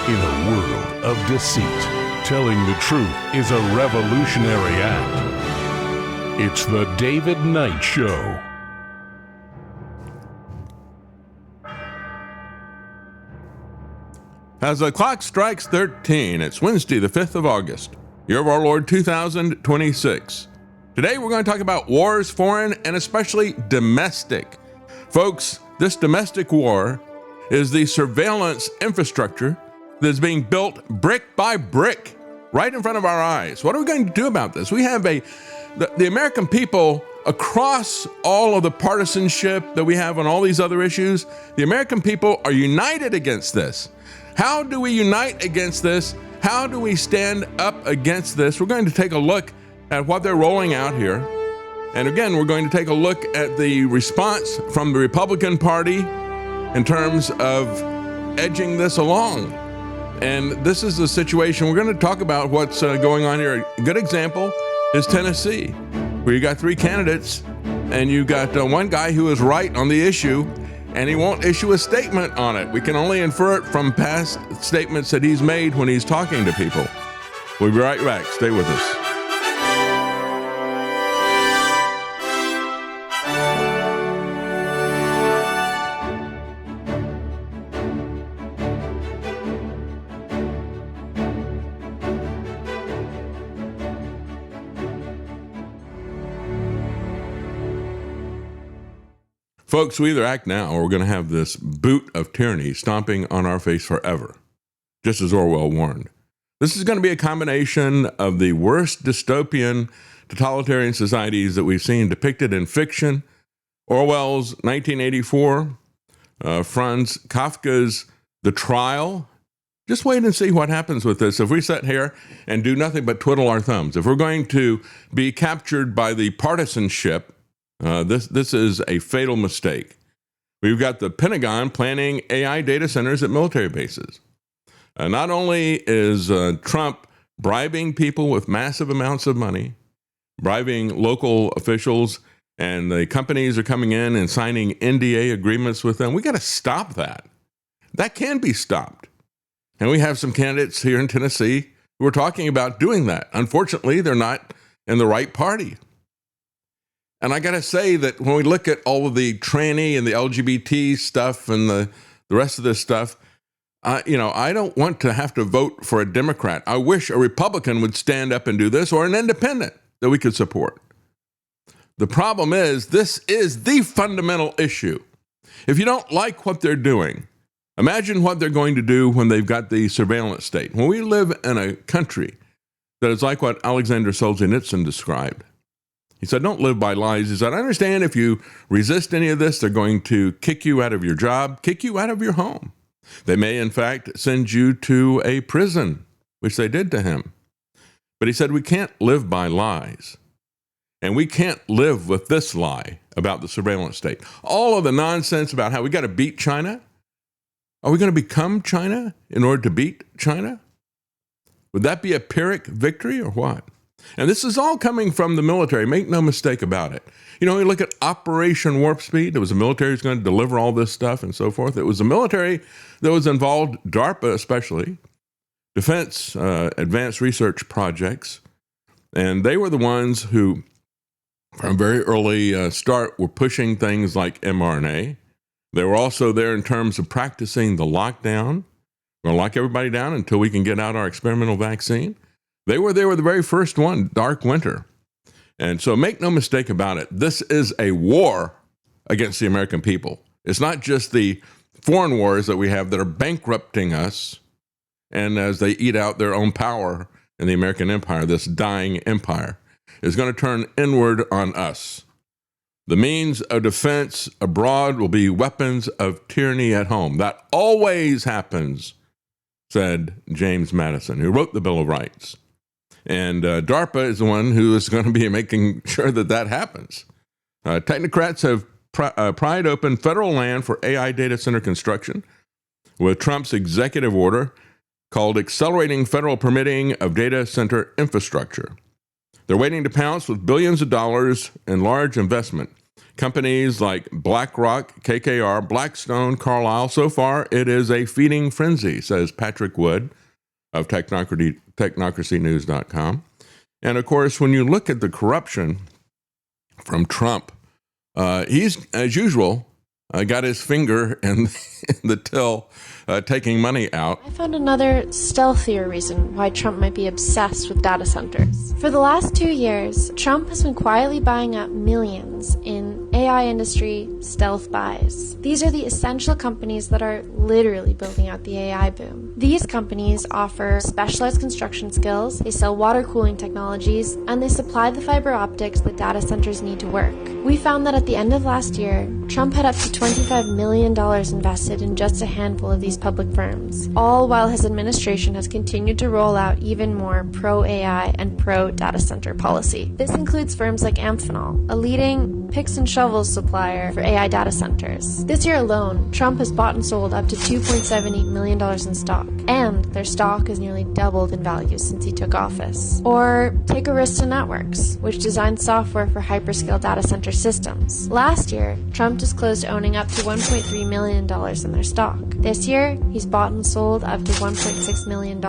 In a world of deceit, telling the truth is a revolutionary act. It's the David Knight Show. As the clock strikes 13, it's Wednesday, the 5th of August, year of our Lord 2026. Today we're going to talk about wars, foreign and especially domestic. Folks, this domestic war is the surveillance infrastructure that is being built brick by brick right in front of our eyes. What are we going to do about this? We have the American people across all of the partisanship that we have on all these other issues. The American people are united against this. How do we unite against this? How do we stand up against this? We're going to take a look at what they're rolling out here. And again, we're going to take a look at the response from the Republican Party in terms of edging this along. And this is the situation. We're going to talk about what's going on here. A good example is Tennessee, where you got three candidates and you got one guy who is right on the issue, and he won't issue a statement on it. We can only infer it from past statements that he's made when he's talking to people. We'll be right back. Stay with us. Folks, we either act now or we're going to have this boot of tyranny stomping on our face forever, just as Orwell warned. This is going to be a combination of the worst dystopian totalitarian societies that we've seen depicted in fiction, Orwell's 1984, Franz Kafka's The Trial. Just wait and see what happens with this. If we sit here and do nothing but twiddle our thumbs, if we're going to be captured by the partisanship, this is a fatal mistake. We've got the Pentagon planning AI data centers at military bases. Not only is Trump bribing people with massive amounts of money, bribing local officials, and the companies are coming in and signing NDA agreements with them. We got to stop that. That can be stopped. And we have some candidates here in Tennessee who are talking about doing that. Unfortunately, they're not in the right party. And I got to say that when we look at all of the Trane and the LGBT stuff and the rest of this stuff, I don't want to have to vote for a Democrat. I wish a Republican would stand up and do this, or an independent that we could support. The problem is, this is the fundamental issue. If you don't like what they're doing, imagine what they're going to do when they've got the surveillance state. When we live in a country that is like what Alexander Solzhenitsyn described. He said, don't live by lies. He said, I understand if you resist any of this, they're going to kick you out of your job, kick you out of your home. They may, in fact, send you to a prison, which they did to him. But he said, we can't live by lies. And we can't live with this lie about the surveillance state. All of the nonsense about how we got to beat China. Are we going to become China in order to beat China? Would that be a Pyrrhic victory or what? And this is all coming from the military. Make no mistake about it. You look at Operation Warp Speed. It was the military who's going to deliver all this stuff and so forth. It was the military that was involved, DARPA especially, Defense Advanced Research Projects. And they were the ones who, from very early start, were pushing things like mRNA. They were also there in terms of practicing the lockdown. We're going to lock everybody down until we can get out our experimental vaccine. They were the very first one, Dark Winter. And so make no mistake about it, this is a war against the American people. It's not just the foreign wars that we have that are bankrupting us, and as they eat out their own power in the American empire, this dying empire is going to turn inward on us. The means of defense abroad will be weapons of tyranny at home. That always happens, said James Madison, who wrote the Bill of Rights. And DARPA is the one who is going to be making sure that happens. Technocrats have pried open federal land for AI data center construction with Trump's executive order called Accelerating Federal Permitting of Data Center Infrastructure. They're waiting to pounce with billions of dollars in large investment. Companies like BlackRock, KKR, Blackstone, Carlyle. So far, it is a feeding frenzy, says Patrick Wood of technocracynews.com. And of course, when you look at the corruption from Trump, he's, as usual, got his finger in the till, taking money out. I found another stealthier reason why Trump might be obsessed with data centers. For the last 2 years, Trump has been quietly buying up millions in AI industry stealth buys. These are the essential companies that are literally building out the AI boom. These companies offer specialized construction skills, they sell water cooling technologies, and they supply the fiber optics that data centers need to work. We found that at the end of last year, Trump had up to $25 million invested in just a handful of these public firms, all while his administration has continued to roll out even more pro-AI and pro-data center policy. This includes firms like Amphenol, a leading picks and shovels supplier for AI data centers. This year alone, Trump has bought and sold up to $2.78 million in stock, and their stock has nearly doubled in value since he took office. Or take Rize Networks, which designs software for hyperscale data center systems. Last year, Trump disclosed owning up to $1.3 million in their stock. This year, he's bought and sold up to $1.6 million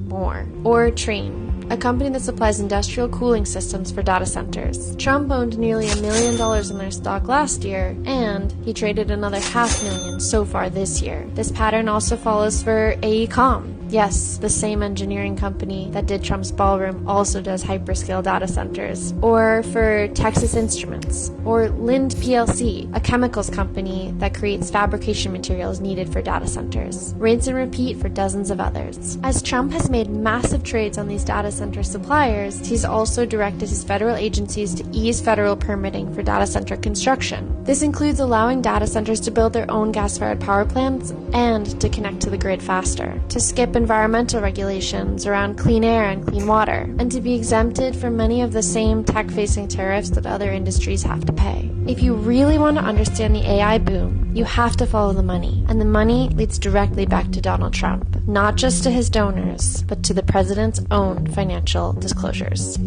more. Or Trane, a company that supplies industrial cooling systems for data centers. Trump owned nearly $1 million in their stock last year, and he traded another $500,000 so far this year. This pattern also follows for AECOM. Yes, the same engineering company that did Trump's ballroom also does hyperscale data centers. Or for Texas Instruments, or Lind PLC, a chemicals company that creates fabrication materials needed for data centers. Rinse and repeat for dozens of others. As Trump has made massive trades on these data center suppliers, he's also directed his federal agencies to ease federal permitting for data center construction. This includes allowing data centers to build their own gas-fired power plants and to connect to the grid faster, to skip environmental regulations around clean air and clean water, and to be exempted from many of the same tech-facing tariffs that other industries have to pay. If you really want to understand the AI boom, you have to follow the money, and the money leads directly back to Donald Trump, not just to his donors, but to the president's own financial disclosures.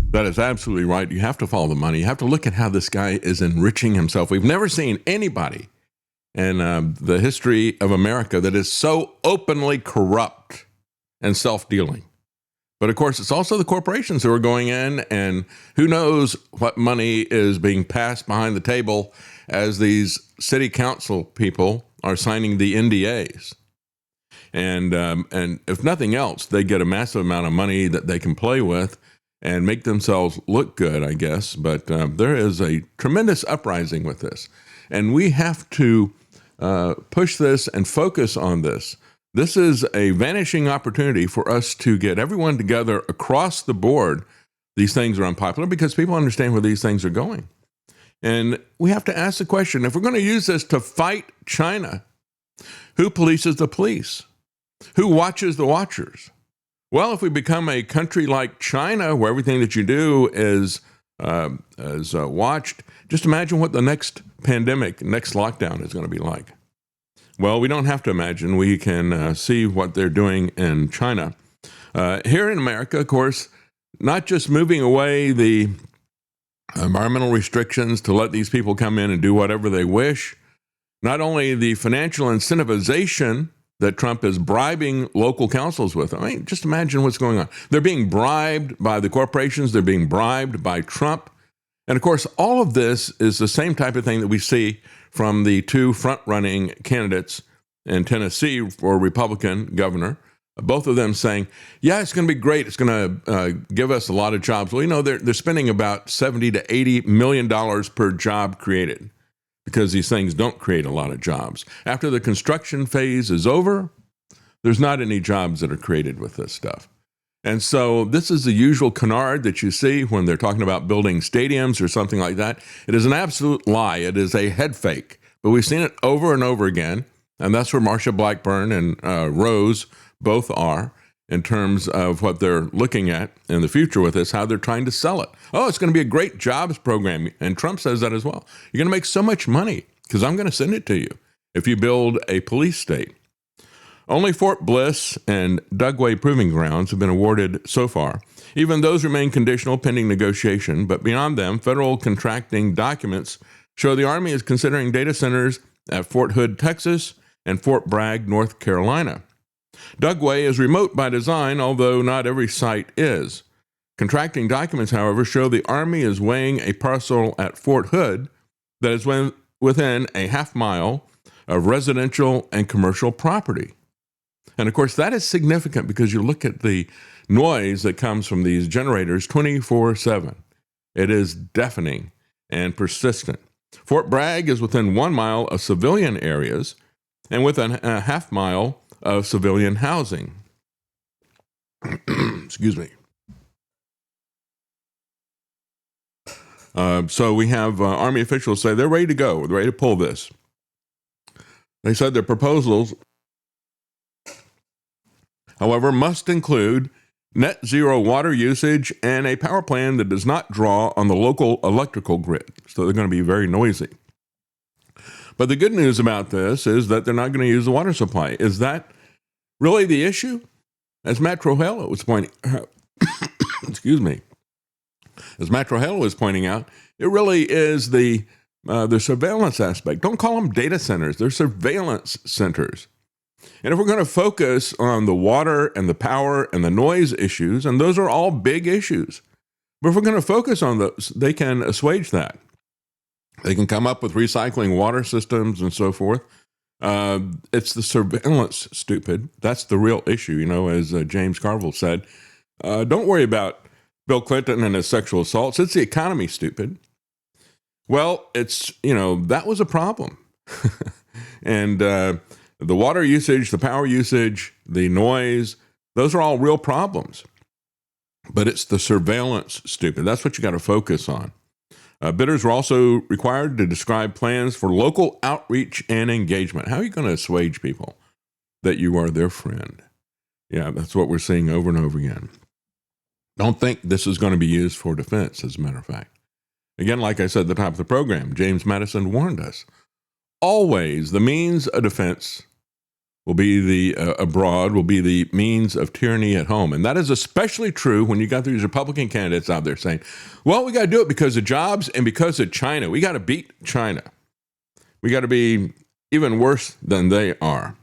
That is absolutely right. You have to follow the money. You have to look at how this guy is enriching himself. We've never seen anybody in the history of America that is so openly corrupt and self-dealing. But of course, it's also the corporations who are going in, and who knows what money is being passed behind the table as these city council people are signing the NDAs. And if nothing else, they get a massive amount of money that they can play with and make themselves look good, I guess. But there is a tremendous uprising with this. And we have to push this and focus on this. This is a vanishing opportunity for us to get everyone together across the board. These things are unpopular because people understand where these things are going. And we have to ask the question, if we're going to use this to fight China, who polices the police? Who watches the watchers? Well, if we become a country like China, where everything that you do is watched, just imagine what the next pandemic, next lockdown is going to be like. Well, we don't have to imagine. We can see what they're doing in China. Here in America, of course, not just moving away the environmental restrictions to let these people come in and do whatever they wish, not only the financial incentivization that Trump is bribing local councils with. I mean, just imagine what's going on. They're being bribed by the corporations. They're being bribed by Trump. And of course, all of this is the same type of thing that we see from the two front-running candidates in Tennessee for Republican governor, both of them saying, yeah, it's going to be great. It's going to give us a lot of jobs. Well, you know, they're spending about $70 to $80 million per job created, because these things don't create a lot of jobs. After the construction phase is over, there's not any jobs that are created with this stuff. And so this is the usual canard that you see when they're talking about building stadiums or something like that. It is an absolute lie. It is a head fake. But we've seen it over and over again. And that's where Marsha Blackburn and Rose both are in terms of what they're looking at in the future with this, how they're trying to sell it. Oh, it's going to be a great jobs program. And Trump says that as well. You're going to make so much money because I'm going to send it to you if you build a police state. Only Fort Bliss and Dugway Proving Grounds have been awarded so far. Even those remain conditional pending negotiation, but beyond them, federal contracting documents show the Army is considering data centers at Fort Hood, Texas, and Fort Bragg, North Carolina. Dugway is remote by design, although not every site is. Contracting documents, however, show the Army is weighing a parcel at Fort Hood that is within a half mile of residential and commercial property. And of course, that is significant because you look at the noise that comes from these generators 24/7. It is deafening and persistent. Fort Bragg is within 1 mile of civilian areas and within a half mile of civilian housing. Excuse me. So we have Army officials say they're ready to go. They're ready to pull this. They said their proposals, however, must include net zero water usage and a power plan that does not draw on the local electrical grid. So they're going to be very noisy. But the good news about this is that they're not going to use the water supply. Is that really the issue? As Matt Trujillo was pointing excuse me. As Matt Trujillo was pointing out, it really is the surveillance aspect. Don't call them data centers. They're surveillance centers. And if we're going to focus on the water and the power and the noise issues, and those are all big issues, but if we're going to focus on those, they can assuage that. They can come up with recycling water systems and so forth. It's the surveillance, stupid. That's the real issue, as James Carville said. Don't worry about Bill Clinton and his sexual assaults. It's the economy, stupid. Well, that was a problem. And the water usage, the power usage, the noise, those are all real problems. But it's the surveillance, stupid. That's what you got to focus on. Bidders were also required to describe plans for local outreach and engagement. How are you going to assuage people that you are their friend? Yeah, that's what we're seeing over and over again. Don't think this is going to be used for defense, as a matter of fact. Again, like I said at the top of the program, James Madison warned us. Always the means of defense will be abroad, will be the means of tyranny at home. And that is especially true when you got these Republican candidates out there saying, well, we got to do it because of jobs and because of China. We got to beat China. We got to be even worse than they are.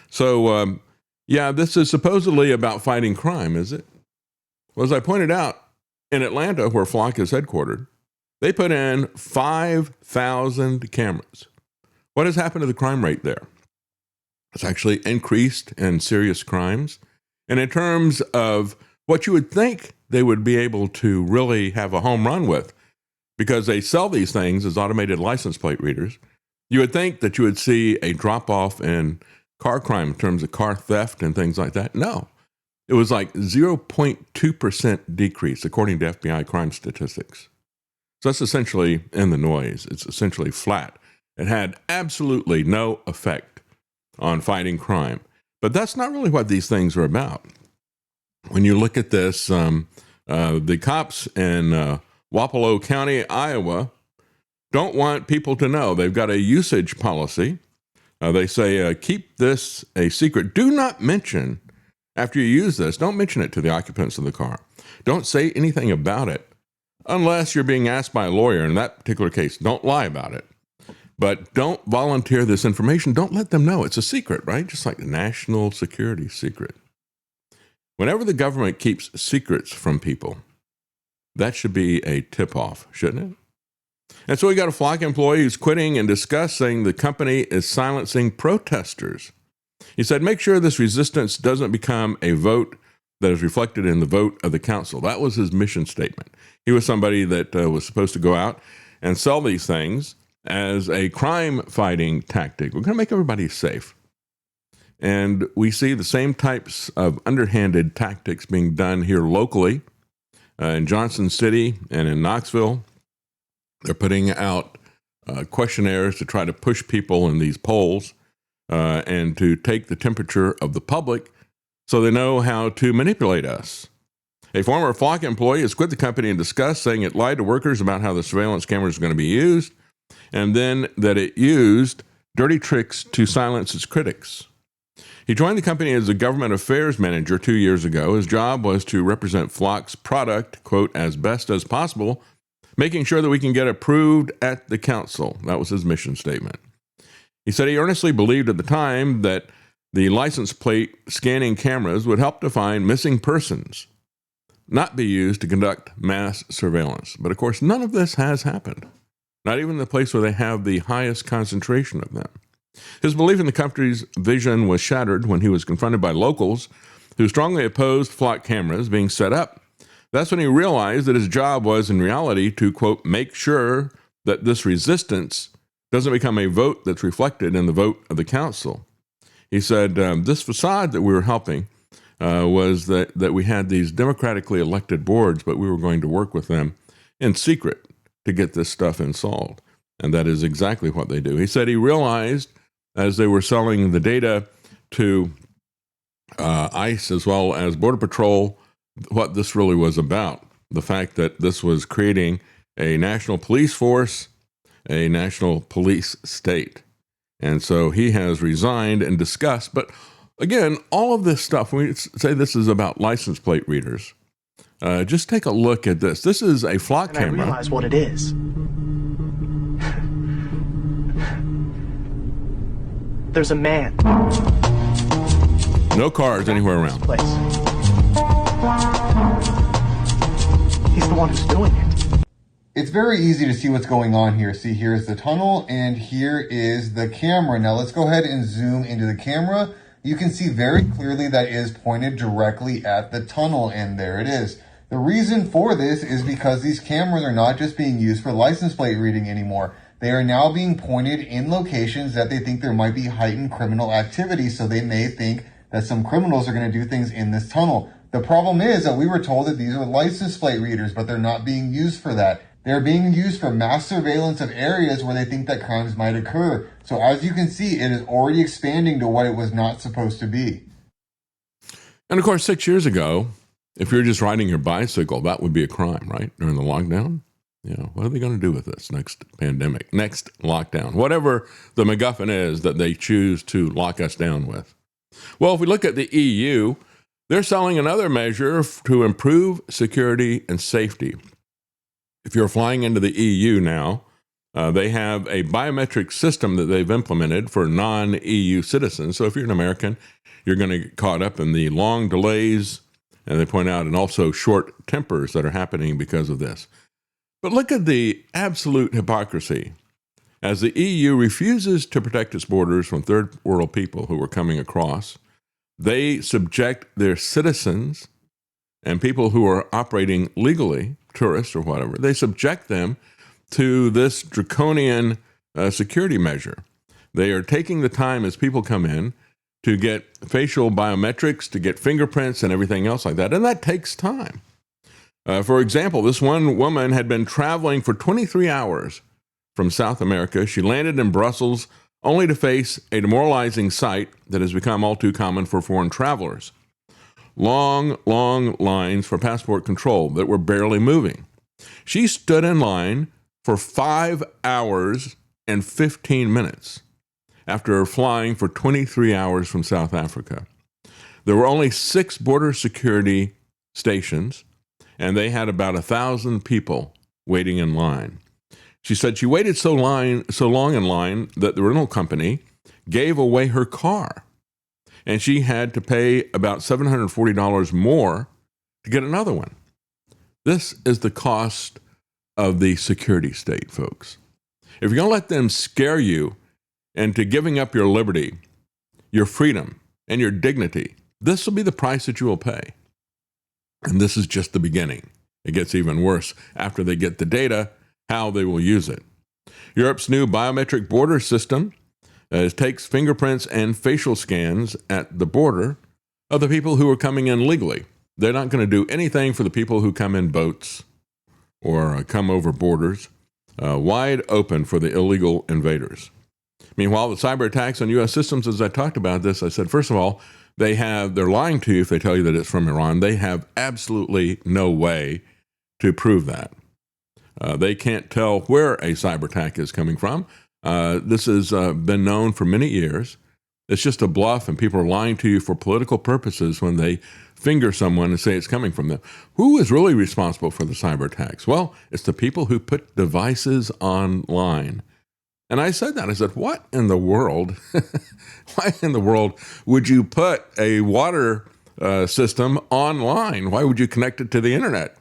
So, this is supposedly about fighting crime, is it? Well, as I pointed out, in Atlanta, where Flock is headquartered, they put in 5,000 cameras. What has happened to the crime rate there? It's actually increased in serious crimes. And in terms of what you would think they would be able to really have a home run with, because they sell these things as automated license plate readers, you would think that you would see a drop-off in car crime in terms of car theft and things like that. No. It was like 0.2% decrease, according to FBI crime statistics. So that's essentially in the noise. It's essentially flat. It had absolutely no effect on fighting crime. But that's not really what these things are about. When you look at this, the cops in Wapello County, Iowa, don't want people to know. They've got a usage policy. They say, keep this a secret. Do not mention, after you use this, don't mention it to the occupants of the car. Don't say anything about it unless you're being asked by a lawyer. In that particular case, don't lie about it. But don't volunteer this information. Don't let them know. It's a secret, right? Just like the national security secret. Whenever the government keeps secrets from people, that should be a tip-off, shouldn't it? And so we got a Flock employee who's quitting in disgust, saying the company is silencing protesters. He said, make sure this resistance doesn't become a vote that is reflected in the vote of the council. That was his mission statement. He was somebody that was supposed to go out and sell these things as a crime-fighting tactic. We're going to make everybody safe. And we see the same types of underhanded tactics being done here locally in Johnson City and in Knoxville. They're putting out questionnaires to try to push people in these polls and to take the temperature of the public so they know how to manipulate us. A former Flock employee has quit the company in disgust, saying it lied to workers about how the surveillance cameras are going to be used, and then that it used dirty tricks to silence its critics. He joined the company as a government affairs manager 2 years ago. His job was to represent Flock's product, quote, as best as possible, making sure that we can get approved at the council. That was his mission statement. He said he earnestly believed at the time that the license plate scanning cameras would help to find missing persons, not be used to conduct mass surveillance. But of course, none of this has happened, not even the place where they have the highest concentration of them. His belief in the country's vision was shattered when he was confronted by locals who strongly opposed Flock cameras being set up. That's when he realized that his job was, in reality, to, quote, make sure that this resistance doesn't become a vote that's reflected in the vote of the council. He said, this facade that we were helping was that we had these democratically elected boards, but we were going to work with them in secret to get this stuff installed. And that is exactly what they do. He said he realized as they were selling the data to ICE as well as Border Patrol what this really was about. The fact that this was creating a national police force, a national police state. And so he has resigned and discussed. But again, all of this stuff, when we say this is about license plate readers, just take a look at this. This is a Flock camera. I realize what it is. There's a man. No cars anywhere around. Place. He's the one who's doing it. It's very easy to see what's going on here. See, here's the tunnel and here is the camera. Now let's go ahead and zoom into the camera. You can see very clearly that it is pointed directly at the tunnel, and there it is. The reason for this is because these cameras are not just being used for license plate reading anymore. They are now being pointed in locations that they think there might be heightened criminal activity, so they may think that some criminals are going to do things in this tunnel. The problem is that we were told that these are license plate readers, but they're not being used for that. They're being used for mass surveillance of areas where they think that crimes might occur. So as you can see, it is already expanding to what it was not supposed to be. And of course, 6 years ago, if you're just riding your bicycle, that would be a crime, right? During the lockdown. You know, what are they going to do with this next pandemic, next lockdown, whatever the MacGuffin is that they choose to lock us down with? Well, if we look at the EU, they're selling another measure to improve security and safety. If you're flying into the EU now, they have a biometric system that they've implemented for non-EU citizens. So if you're an American, you're going to get caught up in the long delays, and they point out, and also short tempers that are happening because of this. But look at the absolute hypocrisy. As the EU refuses to protect its borders from third world people who are coming across, they subject their citizens and people who are operating legally, tourists or whatever, they subject them to this draconian security measure. They are taking the time as people come in to get facial biometrics, to get fingerprints and everything else like that. And that takes time. For example, this one woman had been traveling for 23 hours from South America. She landed in Brussels only to face a demoralizing sight that has become all too common for foreign travelers. Long, long lines for passport control that were barely moving. She stood in line for 5 hours and 15 minutes after flying for 23 hours from South Africa. There were only 6 border security stations, and they had about 1,000 people waiting in line. She said she waited so long in line that the rental company gave away her car, and she had to pay about $740 more to get another one. This is the cost of the security state, folks. If you're going to let them scare you into giving up your liberty, your freedom, and your dignity, this will be the price that you will pay. And this is just the beginning. It gets even worse after they get the data, how they will use it. Europe's new biometric border system takes fingerprints and facial scans at the border of the people who are coming in legally. They're not going to do anything for the people who come in boats or come over borders, wide open for the illegal invaders. Meanwhile, the cyber attacks on U.S. systems, as I talked about this, I said, first of all, they're lying to you if they tell you that it's from Iran. They have absolutely no way to prove that. They can't tell where a cyber attack is coming from. This has been known for many years. It's just a bluff, and people are lying to you for political purposes when they finger someone and say it's coming from them. Who is really responsible for the cyber attacks? Well, it's the people who put devices online. And I said that. I said, what in the world? Why in the world would you put a water system online? Why would you connect it to the internet?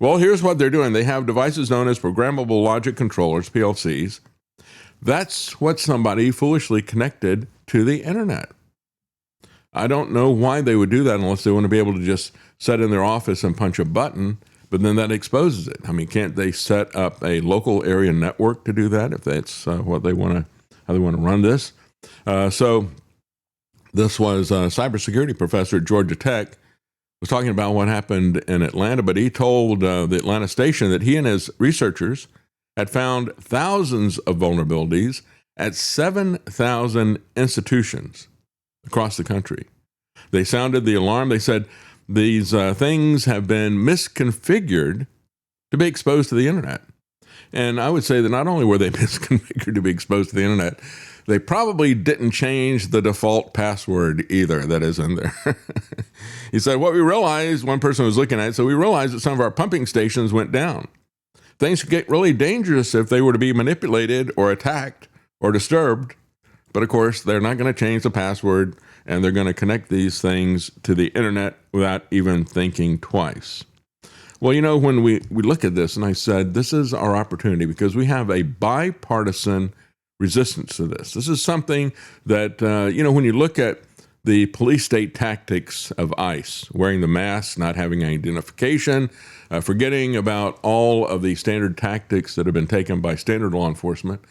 Well, here's what they're doing. They have devices known as programmable logic controllers, PLCs. That's what somebody foolishly connected to the internet. I don't know why they would do that unless they want to be able to just sit in their office and punch a button, but then that exposes it. I mean, can't they set up a local area network to do that if that's what they want to, how they want to run this? So this was a cybersecurity professor at Georgia Tech was talking about what happened in Atlanta, but he told the Atlanta station that he and his researchers had found thousands of vulnerabilities at 7,000 institutions across the country. They sounded the alarm. They said these things have been misconfigured to be exposed to the internet. And I would say that not only were they misconfigured to be exposed to the internet, they probably didn't change the default password either that is in there. He said, what we realized, one person was looking at it, so we realized that some of our pumping stations went down. Things could get really dangerous if they were to be manipulated or attacked or disturbed. But of course, they're not going to change the password, and they're going to connect these things to the internet without even thinking twice. Well, you know, when we look at this, and I said, this is our opportunity because we have a bipartisan resistance to this. This is something that, when you look at the police state tactics of ICE, wearing the mask, not having identification, forgetting about all of the standard tactics that have been taken by standard law enforcement,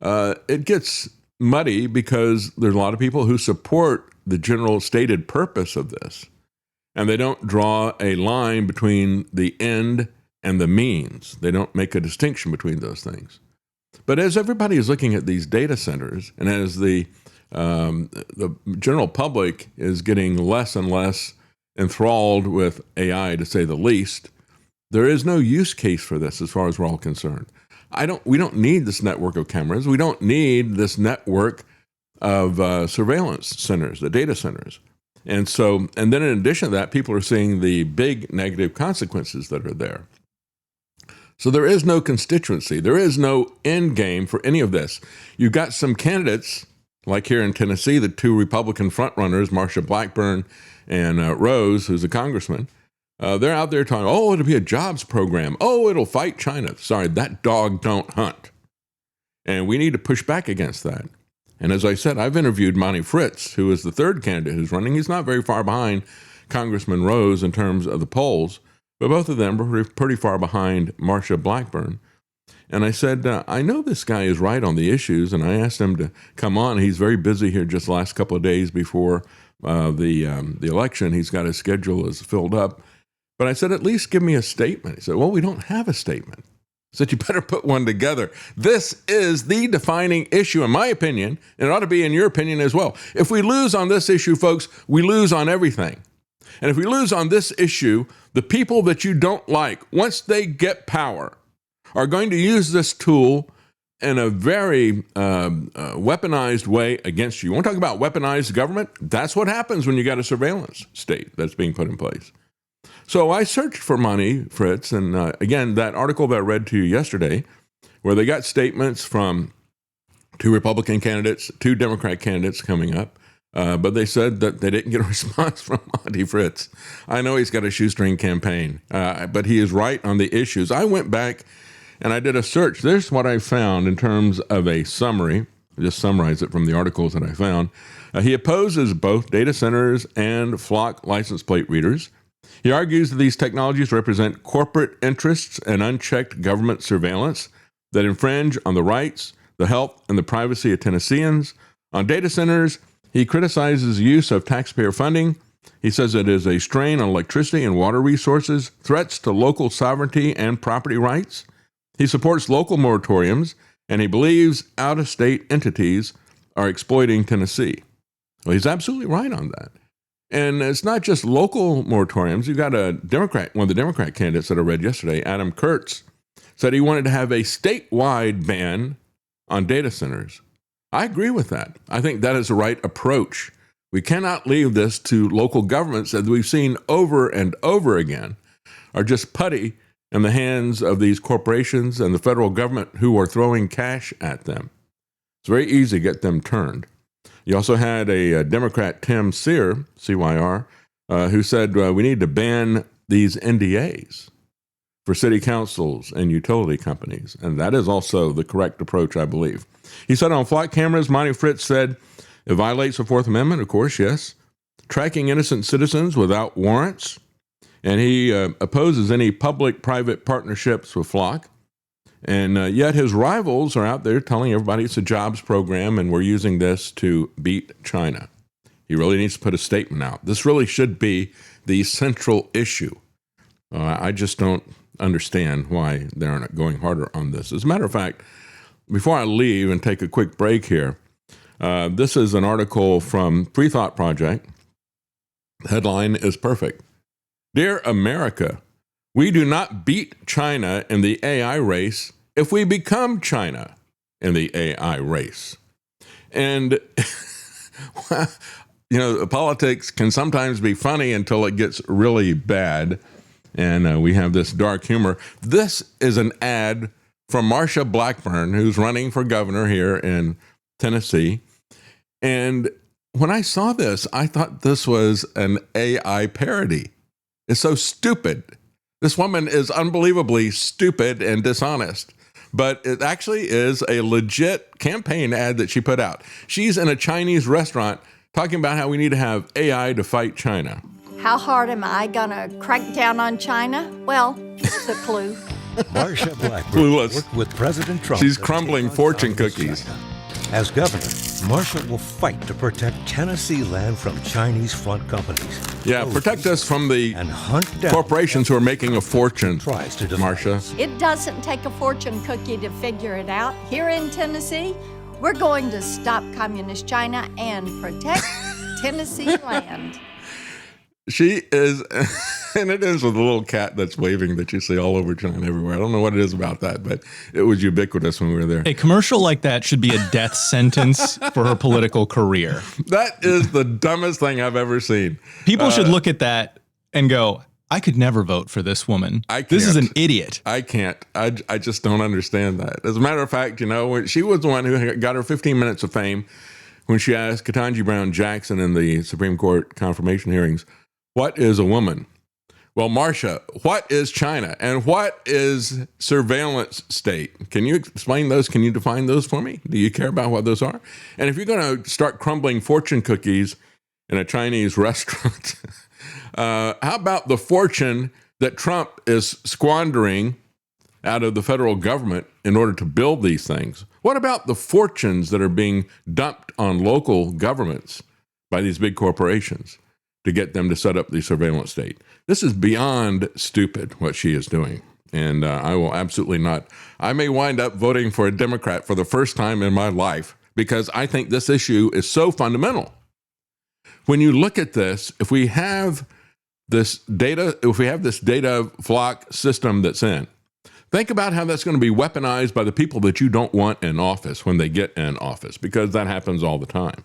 it gets muddy because there's a lot of people who support the general stated purpose of this, and they don't draw a line between the end and the means. They don't make a distinction between those things. But as everybody is looking at these data centers, and as the general public is getting less and less enthralled with AI, to say the least, there is no use case for this as far as we're all concerned. We don't need this network of cameras. We don't need this network of surveillance centers, the data centers. And then in addition to that, people are seeing the big negative consequences that are there. So there is no constituency. There is no end game for any of this. You've got some candidates, like here in Tennessee, the two Republican frontrunners, Marsha Blackburn and Rose, who's a congressman. They're out there talking, oh, it'll be a jobs program. Oh, it'll fight China. Sorry, that dog don't hunt. And we need to push back against that. And as I said, I've interviewed Monty Fritz, who is the third candidate who's running. He's not very far behind Congressman Rose in terms of the polls, but both of them were pretty far behind Marsha Blackburn. And I said, I know this guy is right on the issues, and I asked him to come on. He's very busy here just the last couple of days before the election. He's got his schedule is filled up. But I said, at least give me a statement. He said, well, we don't have a statement. I said, you better put one together. This is the defining issue, in my opinion, and it ought to be in your opinion as well. If we lose on this issue, folks, we lose on everything. And if we lose on this issue, the people that you don't like, once they get power, are going to use this tool in a very weaponized way against you. You want to talk about weaponized government? That's what happens when you got a surveillance state that's being put in place. So I searched for Monty Fritz, and again, that article that I read to you yesterday, where they got statements from two Republican candidates, two Democrat candidates coming up, but they said that they didn't get a response from Monty Fritz. I know he's got a shoestring campaign, but he is right on the issues. I went back and I did a search. There's what I found in terms of a summary. I'll just summarize it from the articles that I found. He opposes both data centers and flock license plate readers. He argues that these technologies represent corporate interests and unchecked government surveillance that infringe on the rights, the health, and the privacy of Tennesseans. On data centers, he criticizes the use of taxpayer funding. He says it is a strain on electricity and water resources, threats to local sovereignty and property rights. He supports local moratoriums, and he believes out-of-state entities are exploiting Tennessee. Well, he's absolutely right on that. And it's not just local moratoriums. You've got a Democrat, one of the Democrat candidates that I read yesterday, Adam Kurtz, said he wanted to have a statewide ban on data centers. I agree with that. I think that is the right approach. We cannot leave this to local governments that we've seen over and over again are just putty in the hands of these corporations and the federal government who are throwing cash at them. It's very easy to get them turned. You also had a Democrat, Tim Sear, CYR, who said we need to ban these NDAs for city councils and utility companies. And that is also the correct approach, I believe. He said on flock cameras, Monty Fritz said it violates the Fourth Amendment, of course, yes. Tracking innocent citizens without warrants. And he opposes any public-private partnerships with flock. And yet his rivals are out there telling everybody it's a jobs program and we're using this to beat China. He really needs to put a statement out. This really should be the central issue. I just don't understand why they're not going harder on this. As a matter of fact, before I leave and take a quick break here, this is an article from Free Thought Project. The headline is perfect. Dear America, we do not beat China in the AI race if we become China in the AI race. And, politics can sometimes be funny until it gets really bad. And we have this dark humor. This is an ad from Marsha Blackburn, who's running for governor here in Tennessee. And when I saw this, I thought this was an AI parody. It's so stupid. This woman is unbelievably stupid and dishonest, but it actually is a legit campaign ad that she put out. She's in a Chinese restaurant talking about how we need to have AI to fight China. How hard am I going to crack down on China? Well, here's a clue. Marsha Blackburn Clueless. worked with President Trump. She's to crumbling take on fortune communist cookies. China. As governor, Marsha will fight to protect Tennessee land from Chinese front companies. Yeah, protect us from the and hunt down corporations who are making a fortune, tries to defy Marsha. us. It doesn't take a fortune cookie to figure it out. Here in Tennessee, we're going to stop communist China and protect Tennessee land. She is, and it is with a little cat that's waving that you see all over China everywhere. I don't know what it is about that, but it was ubiquitous when we were there. A commercial like that should be a death sentence for her political career. That is the dumbest thing I've ever seen. People should look at that and go, I could never vote for this woman. This is an idiot. I can't. I just don't understand that. As a matter of fact, she was the one who got her 15 minutes of fame when she asked Ketanji Brown Jackson in the Supreme Court confirmation hearings, what is a woman? Well, Marsha, what is China? And what is surveillance state? Can you explain those? Can you define those for me? Do you care about what those are? And if you're going to start crumbling fortune cookies in a Chinese restaurant, how about the fortune that Trump is squandering out of the federal government in order to build these things? What about the fortunes that are being dumped on local governments by these big corporations to get them to set up the surveillance state? This is beyond stupid what she is doing. And I will absolutely not. I may wind up voting for a Democrat for the first time in my life because I think this issue is so fundamental. When you look at this, if we have this data flock system that's in, think about how that's going to be weaponized by the people that you don't want in office when they get in office, because that happens all the time.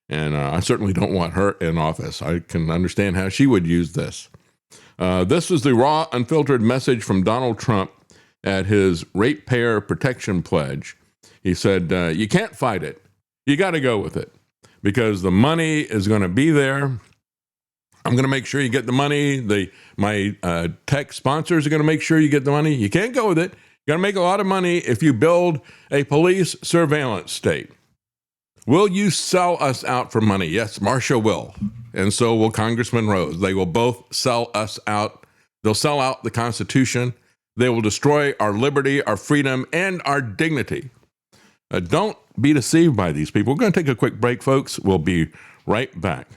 And I certainly don't want her in office. I can understand how she would use this. This was the raw, unfiltered message from Donald Trump at his ratepayer protection pledge. He said, you can't fight it. You got to go with it because the money is going to be there. I'm going to make sure you get the money. My tech sponsors are going to make sure you get the money. You can't go with it. You're going to make a lot of money if you build a police surveillance state. Will you sell us out for money? Yes, Marsha will. And so will Congressman Rose. They will both sell us out. They'll sell out the Constitution. They will destroy our liberty, our freedom, and our dignity. Don't be deceived by these people. We're going to take a quick break, folks. We'll be right back.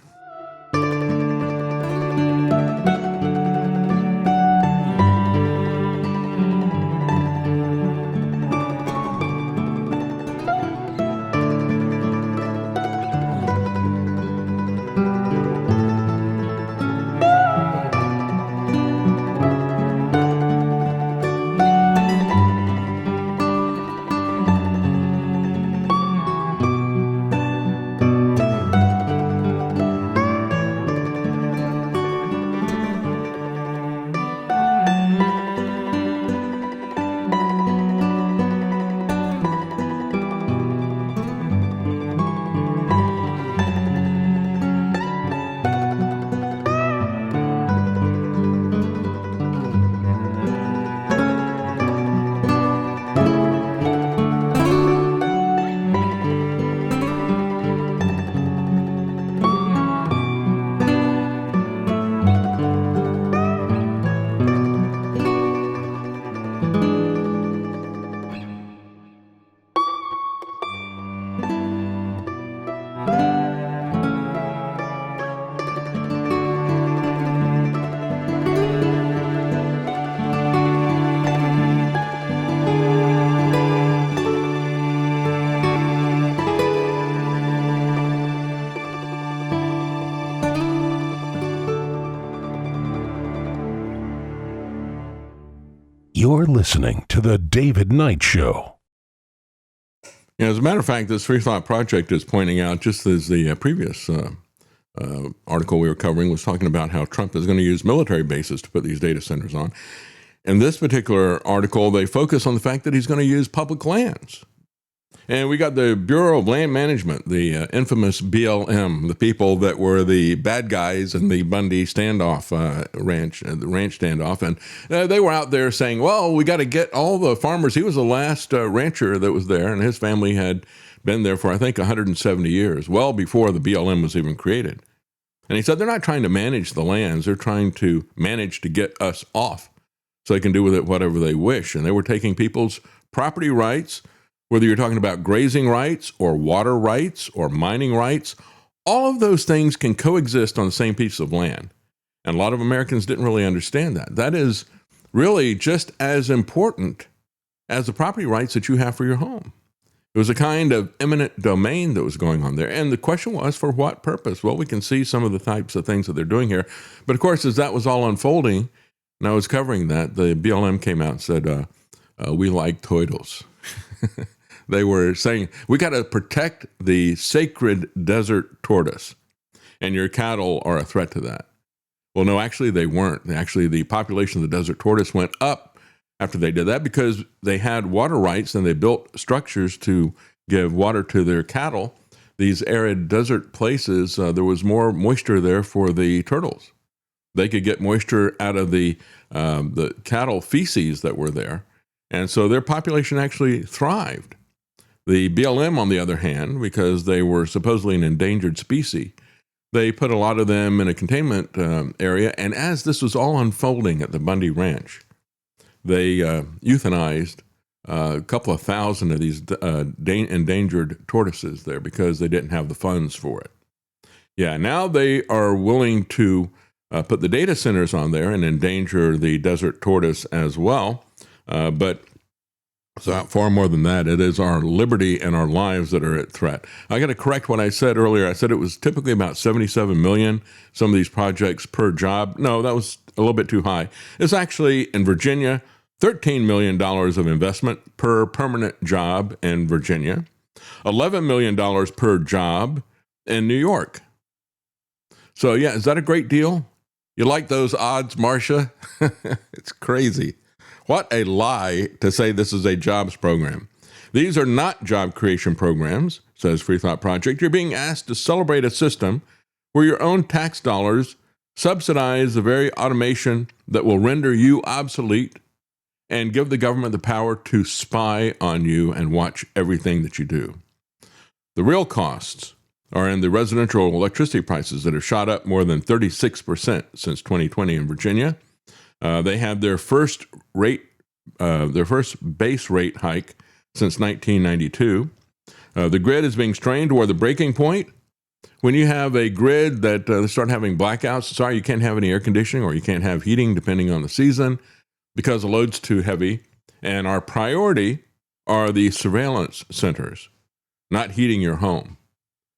listening to The David Knight Show. Yeah, as a matter of fact, this Free Thought Project is pointing out, just as the previous article we were covering was talking about how Trump is going to use military bases to put these data centers on. In this particular article, they focus on the fact that he's going to use public lands. And we got the Bureau of Land Management, the infamous BLM, the people that were the bad guys in the Bundy standoff the ranch standoff. And they were out there saying, well, we got to get all the farmers. He was the last rancher that was there, and his family had been there for, I think, 170 years, well before the BLM was even created. And he said they're not trying to manage the lands. They're trying to manage to get us off so they can do with it whatever they wish. And they were taking people's property rights, whether you're talking about grazing rights or water rights or mining rights, all of those things can coexist on the same piece of land. And a lot of Americans didn't really understand that. That is really just as important as the property rights that you have for your home. It was a kind of eminent domain that was going on there. And the question was, for what purpose? Well, we can see some of the types of things that they're doing here. But of course, as that was all unfolding, and I was covering that, the BLM came out and said, we like turtles. They were saying, we got to protect the sacred desert tortoise, and your cattle are a threat to that. Well, no, actually they weren't. Actually, the population of the desert tortoise went up after they did that because they had water rights and they built structures to give water to their cattle. These arid desert places, there was more moisture there for the turtles. They could get moisture out of the cattle feces that were there. And so their population actually thrived. The BLM, on the other hand, because they were supposedly an endangered species, they put a lot of them in a containment area. And as this was all unfolding at the Bundy Ranch, they euthanized a couple of thousand of these endangered tortoises there because they didn't have the funds for it. Yeah, now they are willing to put the data centers on there and endanger the desert tortoise as well. But it's far more than that. It is our liberty and our lives that are at threat. I got to correct what I said earlier. I said it was typically about 77 million, some of these projects per job. No, that was a little bit too high. It's actually in Virginia, $13 million of investment per permanent job in Virginia, $11 million per job in New York. So yeah, is that a great deal? You like those odds, Marcia? It's crazy. What a lie to say this is a jobs program. These are not job creation programs, says Free Thought Project. You're being asked to celebrate a system where your own tax dollars subsidize the very automation that will render you obsolete and give the government the power to spy on you and watch everything that you do. The real costs are in the residential electricity prices that have shot up more than 36% since 2020 in Virginia. They had their first base rate hike since 1992. The grid is being strained toward the breaking point. When you have a grid that they start having blackouts, sorry, you can't have any air conditioning or you can't have heating depending on the season because the load's too heavy. And our priority are the surveillance centers, not heating your home.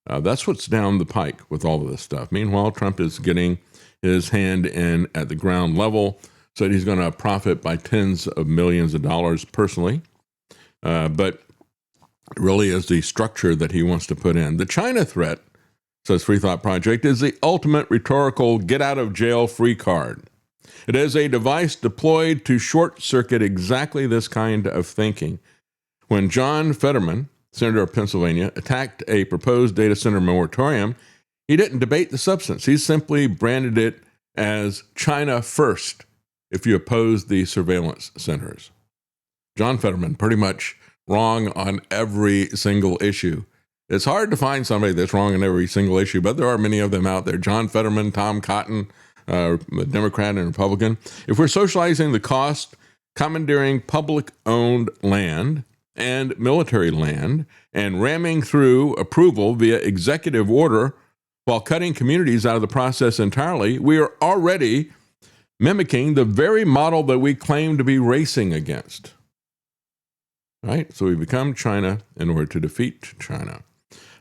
That's what's down the pike with all of this stuff. Meanwhile, Trump is getting his hand in at the ground level, said he's going to profit by tens of millions of dollars personally. But it really is the structure that he wants to put in. The China threat, says Free Thought Project, is the ultimate rhetorical get-out-of-jail-free card. It is a device deployed to short-circuit exactly this kind of thinking. When John Fetterman, Senator of Pennsylvania, attacked a proposed data center moratorium, he didn't debate the substance. He simply branded it as China first if you oppose the surveillance centers. John Fetterman, pretty much wrong on every single issue. It's hard to find somebody that's wrong on every single issue, but there are many of them out there. John Fetterman, Tom Cotton, Democrat and Republican. If we're socializing the cost, commandeering public-owned land and military land, and ramming through approval via executive order while cutting communities out of the process entirely, we are already mimicking the very model that we claim to be racing against. Right? So we become China in order to defeat China.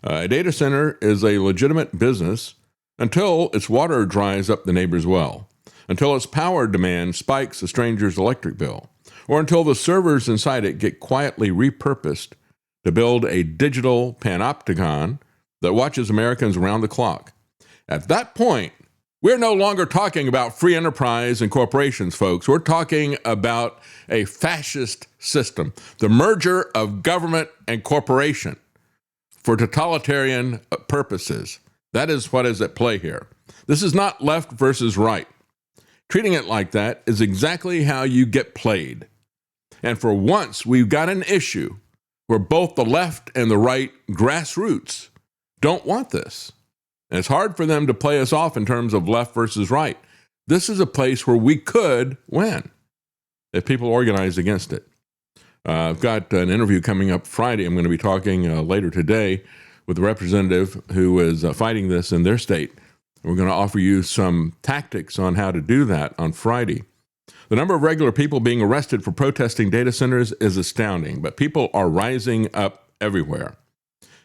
A data center is a legitimate business until its water dries up the neighbor's well, until its power demand spikes a stranger's electric bill, or until the servers inside it get quietly repurposed to build a digital panopticon that watches Americans around the clock. At that point, we're no longer talking about free enterprise and corporations, folks. We're talking about a fascist system, the merger of government and corporation for totalitarian purposes. That is what is at play here. This is not left versus right. Treating it like that is exactly how you get played. And for once, we've got an issue where both the left and the right grassroots don't want this. And it's hard for them to play us off in terms of left versus right. This is a place where we could win if people organize against it. I've got an interview coming up Friday. I'm going to be talking later today with a representative who is fighting this in their state. We're going to offer you some tactics on how to do that on Friday. The number of regular people being arrested for protesting data centers is astounding, but people are rising up everywhere.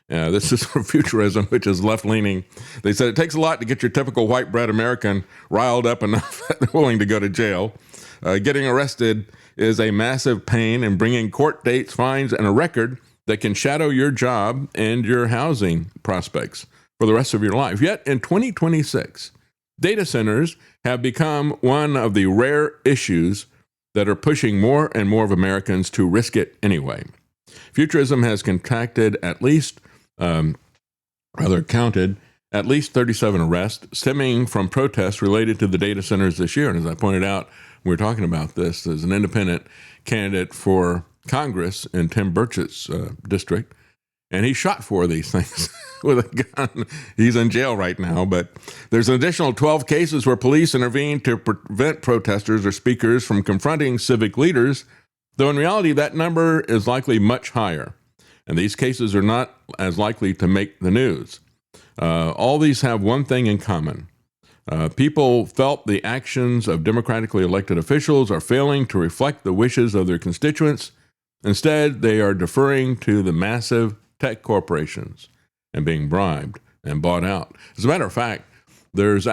This is from Futurism, which is left-leaning. They said it takes a lot to get your typical white bread American riled up enough that they're willing to go to jail. Getting arrested is a massive pain, and bringing court dates, fines, and a record that can shadow your job and your housing prospects for the rest of your life. Yet in 2026, data centers have become one of the rare issues that are pushing more and more of Americans to risk it anyway. Futurism has counted at least 37 arrests stemming from protests related to the data centers this year. And as I pointed out, we were talking about this. There's an independent candidate for Congress in Tim Burchett's district, and he shot 4 of these things with a gun. He's in jail right now, but there's an additional 12 cases where police intervened to prevent protesters or speakers from confronting civic leaders, though in reality that number is likely much higher. And these cases are not as likely to make the news. All these have one thing in common. People felt the actions of democratically elected officials are failing to reflect the wishes of their constituents. Instead, they are deferring to the massive tech corporations and being bribed and bought out. As a matter of fact, there's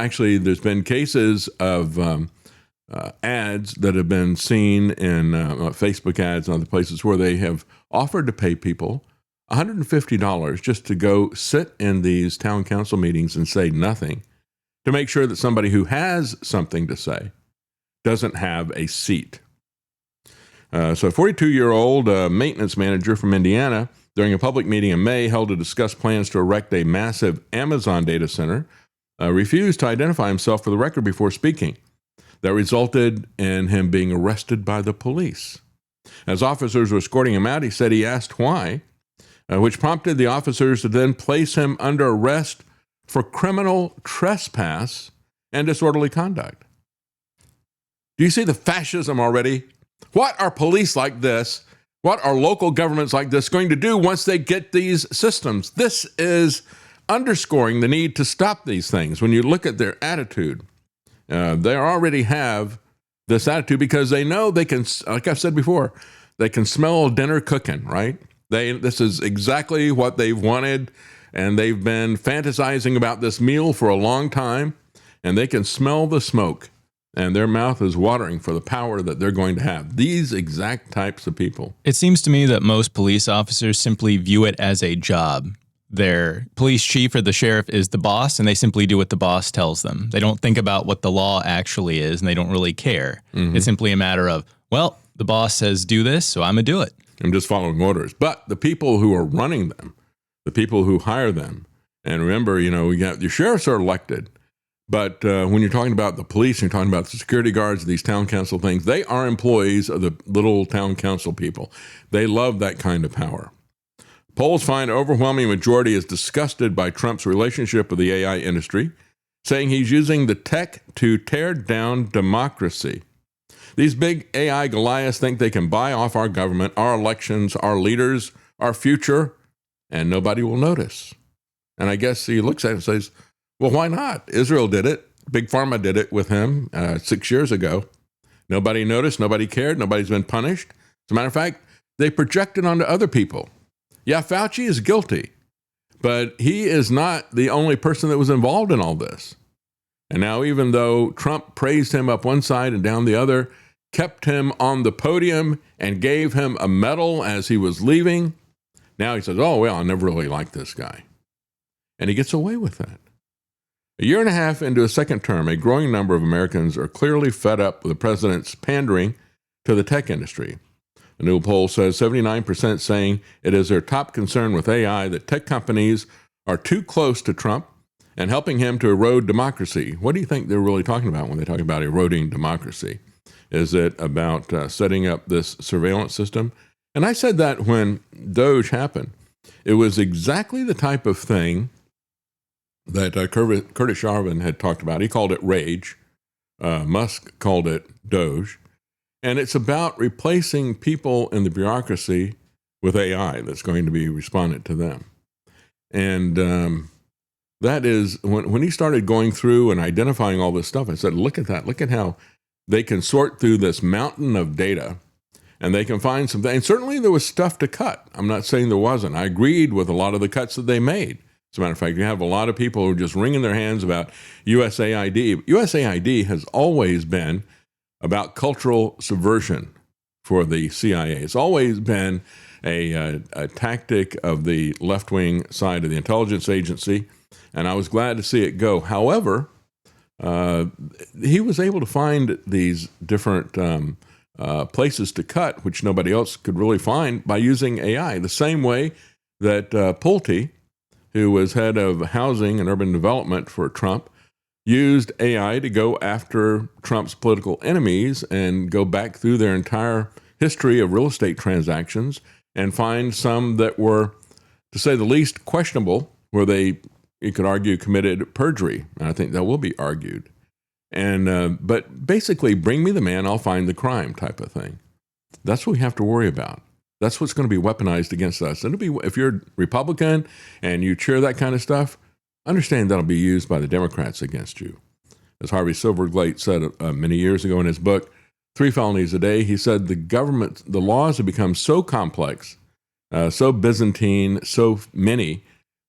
been cases of ads that have been seen in Facebook ads and other places where they have offered to pay people $150 just to go sit in these town council meetings and say nothing, to make sure that somebody who has something to say doesn't have a seat. So a 42-year-old maintenance manager from Indiana, during a public meeting in May held to discuss plans to erect a massive Amazon data center, refused to identify himself for the record before speaking. That resulted in him being arrested by the police. As officers were escorting him out, he said he asked why, which prompted the officers to then place him under arrest for criminal trespass and disorderly conduct. Do you see the fascism already? What are police like this, what are local governments like this going to do once they get these systems? This is underscoring the need to stop these things. When you look at their attitude, they already have this attitude because they know they can, like I've said before, they can smell dinner cooking, right? This is exactly what they've wanted, and they've been fantasizing about this meal for a long time, and they can smell the smoke, and their mouth is watering for the power that they're going to have. These exact types of people. It seems to me that most police officers simply view it as a job. Their police chief or the sheriff is the boss, and they simply do what the boss tells them. They don't think about what the law actually is, and they don't really care. Mm-hmm. It's simply a matter of, well, the boss says do this, so I'm going to do it. I'm just following orders. But the people who are running them, the people who hire them, and remember, we got your sheriffs are elected, but when you're talking about the police, and you're talking about the security guards, these town council things, they are employees of the little town council people. They love that kind of power. Polls find an overwhelming majority is disgusted by Trump's relationship with the AI industry, saying he's using the tech to tear down democracy. These big AI Goliaths think they can buy off our government, our elections, our leaders, our future, and nobody will notice. And I guess he looks at it and says, well, why not? Israel did it. Big Pharma did it with him 6 years ago. Nobody noticed. Nobody cared. Nobody's been punished. As a matter of fact, they projected onto other people. Yeah, Fauci is guilty, but he is not the only person that was involved in all this. And now, even though Trump praised him up one side and down the other, kept him on the podium and gave him a medal as he was leaving. Now he says, oh, well, I never really liked this guy. And he gets away with that. A year and a half into a second term, a growing number of Americans are clearly fed up with the president's pandering to the tech industry. A new poll says 79% saying it is their top concern with AI that tech companies are too close to Trump and helping him to erode democracy. What do you think they're really talking about when they talk about eroding democracy? Is it about setting up this surveillance system? And I said that when Doge happened. It was exactly the type of thing that Curtis Yarvin had talked about. He called it rage. Musk called it Doge. And it's about replacing people in the bureaucracy with AI that's going to be respondent to them. And that is, when he started going through and identifying all this stuff, I said, look at that. Look at how they can sort through this mountain of data and they can find something. And certainly there was stuff to cut. I'm not saying there wasn't. I agreed with a lot of the cuts that they made. As a matter of fact, you have a lot of people who are just wringing their hands about USAID. USAID has always been about cultural subversion for the CIA. It's always been a tactic of the left-wing side of the intelligence agency, and I was glad to see it go. However, he was able to find these different places to cut, which nobody else could really find, by using AI, the same way that Pulte, who was head of housing and urban development for Trump, used AI to go after Trump's political enemies and go back through their entire history of real estate transactions and find some that were, to say the least, questionable, where they, you could argue, committed perjury. And I think that will be argued. And but basically, bring me the man, I'll find the crime type of thing. That's what we have to worry about. That's what's going to be weaponized against us. And it'll be, if you're Republican and you cheer that kind of stuff, understand that'll be used by the Democrats against you. As Harvey Silverglate said many years ago in his book, 3 Felonies a Day, he said the laws have become so complex, so Byzantine, so many,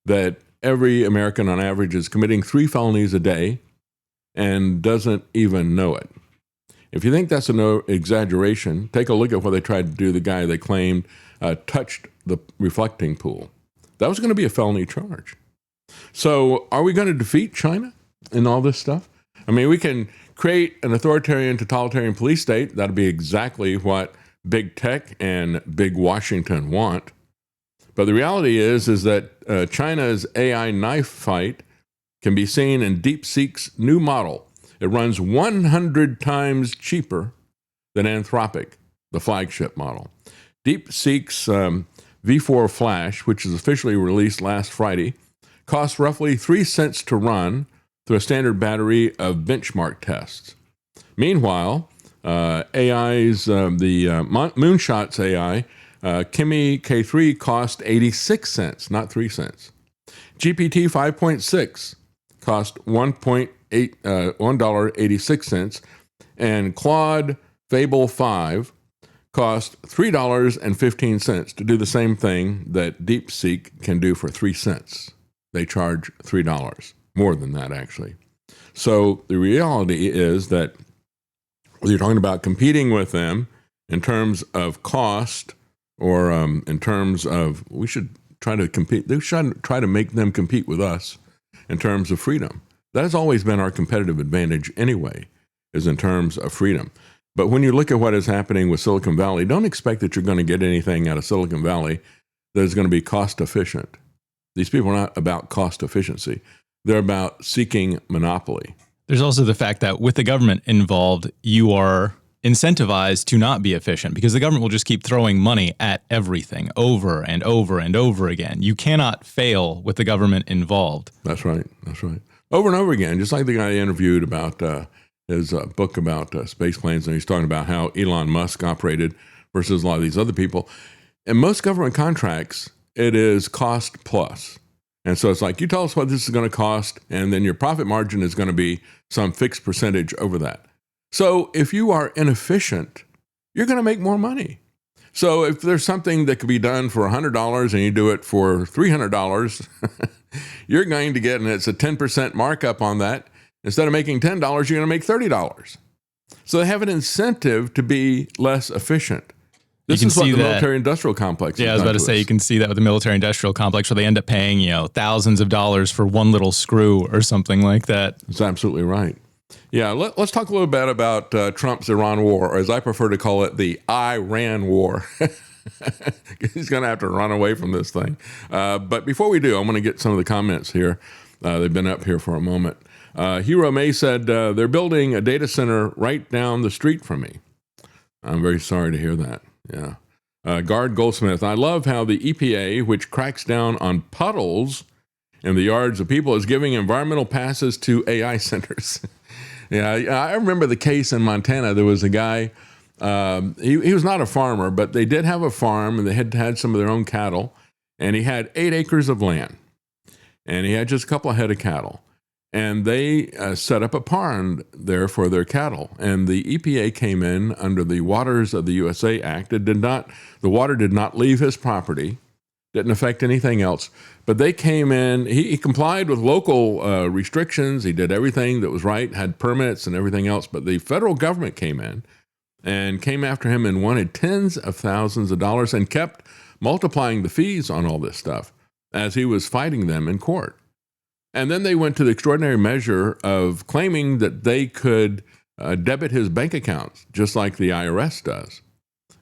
that every American on average is committing 3 felonies a day and doesn't even know it. If you think that's an exaggeration, take a look at what they tried to do to the guy they claimed touched the reflecting pool. That was going to be a felony charge. So are we going to defeat China in all this stuff? I mean, we can create an authoritarian, totalitarian police state. That'll be exactly what big tech and big Washington want. But the reality is that China's AI knife fight can be seen in DeepSeek's new model. It runs 100 times cheaper than Anthropic, the flagship model. DeepSeek's V4 Flash, which is officially released last Friday, costs roughly 3 cents to run through a standard battery of benchmark tests. Meanwhile, AI's, Moonshot's AI, Kimi K3 cost 86 cents, not 3 cents. GPT 5.6 cost $1.86, and Claude Fable 5 cost $3.15 to do the same thing that DeepSeek can do for 3 cents. They charge $3, more than that, actually. So the reality is that whether you're talking about competing with them in terms of cost or in terms of, we should try to compete, they should try to make them compete with us in terms of freedom. That has always been our competitive advantage anyway, is in terms of freedom. But when you look at what is happening with Silicon Valley, don't expect that you're going to get anything out of Silicon Valley that is going to be cost efficient. These people are not about cost efficiency. They're about seeking monopoly. There's also the fact that with the government involved, you are incentivized to not be efficient because the government will just keep throwing money at everything over and over and over again. You cannot fail with the government involved. That's right. That's right. Over and over again, just like the guy I interviewed about his book about space planes, and he's talking about how Elon Musk operated versus a lot of these other people. In most government contracts, it is cost plus. And so it's like, you tell us what this is going to cost, and then your profit margin is going to be some fixed percentage over that. So if you are inefficient, you're going to make more money. So if there's something that could be done for $100 and you do it for $300, you're going to get, and it's a 10% markup on that. Instead of making $10, you're going to make $30. So they have an incentive to be less efficient. This can is what see the that- military-industrial complex Yeah, I has was done about to say us. you can see that with the military-industrial complex, where they end up paying thousands of dollars for one little screw or something like that. That's absolutely right. Yeah, let's talk a little bit about Trump's Iran war, or as I prefer to call it, the Iran war. He's going to have to run away from this thing. But before we do, I'm going to get some of the comments here. They've been up here for a moment. Hero May said, they're building a data center right down the street from me. I'm very sorry to hear that. Yeah. Guard Goldsmith, I love how the EPA, which cracks down on puddles in the yards of people, is giving environmental passes to AI centers. Yeah, I remember the case in Montana. There was a guy, he was not a farmer, but they did have a farm, and they had some of their own cattle, and he had 8 acres of land, and he had just a couple of head of cattle. And they set up a pond there for their cattle. And the EPA came in under the Waters of the USA Act. The water did not leave his property, didn't affect anything else. But they came in, he complied with local restrictions. He did everything that was right, had permits and everything else. But the federal government came in and came after him and wanted tens of thousands of dollars and kept multiplying the fees on all this stuff as he was fighting them in court. And then they went to the extraordinary measure of claiming that they could debit his bank accounts, just like the IRS does.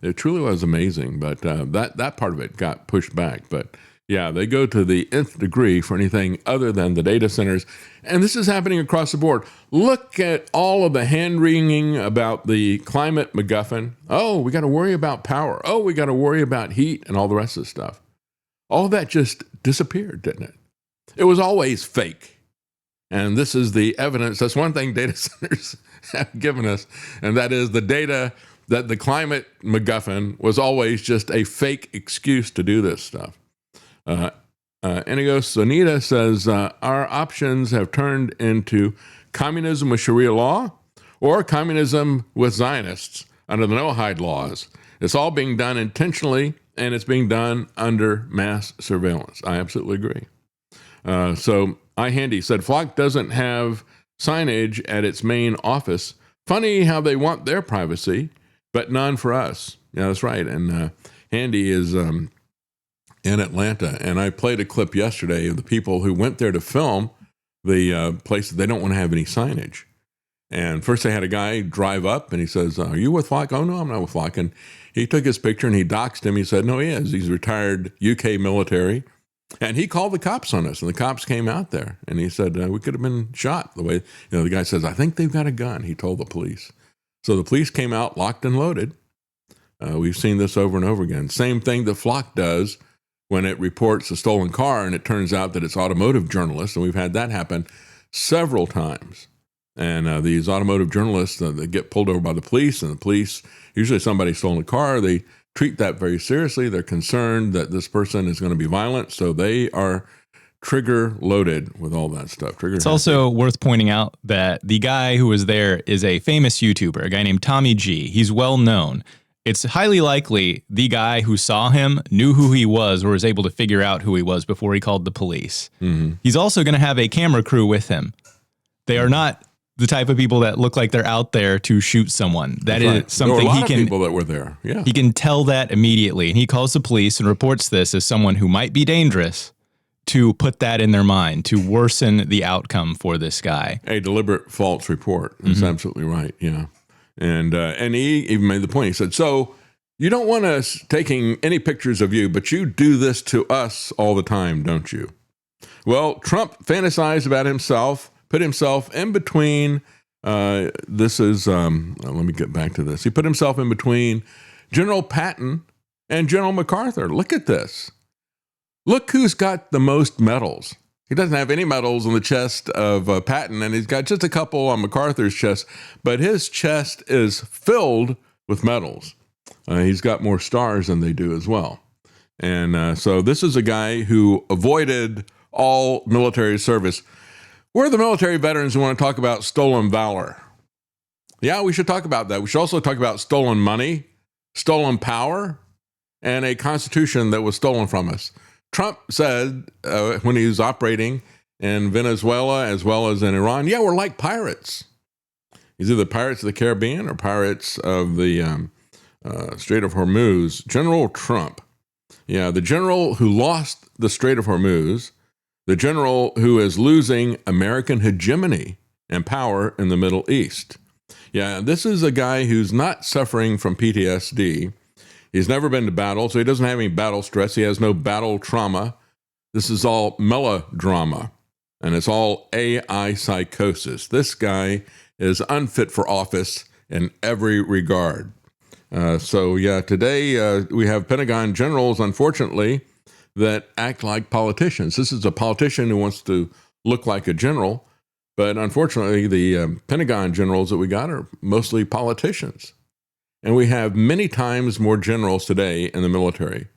It truly was amazing, but that part of it got pushed back. But yeah, they go to the nth degree for anything other than the data centers. And this is happening across the board. Look at all of the hand-wringing about the climate MacGuffin. Oh, we got to worry about power. Oh, we got to worry about heat and all the rest of the stuff. All that just disappeared, didn't it? It was always fake. And this is the evidence. That's one thing data centers have given us, and that is the data that the climate MacGuffin was always just a fake excuse to do this stuff. Inigo Sonita says, our options have turned into communism with Sharia law or communism with Zionists under the Noahide laws. It's all being done intentionally, and it's being done under mass surveillance. I absolutely agree. So iHandy said, Flock doesn't have signage at its main office. Funny how they want their privacy, but none for us. Yeah, that's right. And Handy is in Atlanta. And I played a clip yesterday of the people who went there to film the place that they don't want to have any signage. And first they had a guy drive up and he says, are you with Flock? Oh, no, I'm not with Flock. And he took his picture and he doxed him. He said, no, he is. He's retired UK military. And he called the cops on us, and the cops came out there, and he said, we could have been shot. The way, the guy says, I think they've got a gun, he told the police. So the police came out locked and loaded. We've seen this over and over again. Same thing that Flock does when it reports a stolen car, and it turns out that it's automotive journalists, and we've had that happen several times. And these automotive journalists, they get pulled over by the police, and the police, usually somebody stolen a car, they treat that very seriously. They're concerned that this person is going to be violent, so they are trigger loaded with all that stuff. It's also worth pointing out that the guy who was there is a famous YouTuber, a guy named Tommy G. He's well known. It's highly likely the guy who saw him knew who he was or was able to figure out who he was before he called the police. Mm-hmm. He's also going to have a camera crew with him. They are not the type of people that look like they're out there to shoot someone. That is something there were a lot he of can. People that were there. Yeah, he can tell that immediately, and he calls the police and reports this as someone who might be dangerous to put that in their mind to worsen the outcome for this guy. A deliberate false report. That's absolutely right. Yeah, and he even made the point. He said, "So you don't want us taking any pictures of you, but you do this to us all the time, don't you?" Well, Trump fantasized about himself. Put himself in between, let me get back to this. He put himself in between General Patton and General MacArthur. Look at this. Look who's got the most medals. He doesn't have any medals on the chest of Patton, and he's got just a couple on MacArthur's chest, but his chest is filled with medals. He's got more stars than they do as well. And so this is a guy who avoided all military service. We're the military veterans who want to talk about stolen valor. Yeah, we should talk about that. We should also talk about stolen money, stolen power, and a constitution that was stolen from us. Trump said when he was operating in Venezuela as well as in Iran, yeah, we're like pirates. He's either Pirates of the Caribbean or Pirates of the Strait of Hormuz. General Trump. Yeah, the general who lost the Strait of Hormuz, the general who is losing American hegemony and power in the Middle East. Yeah, this is a guy who's not suffering from PTSD. He's never been to battle, so he doesn't have any battle stress. He has no battle trauma. This is all melodrama, and it's all AI psychosis. This guy is unfit for office in every regard. Today we have Pentagon generals, unfortunately, that act like politicians. This is a politician who wants to look like a general, but unfortunately, the Pentagon generals that we got are mostly politicians. And we have many times more generals today in the military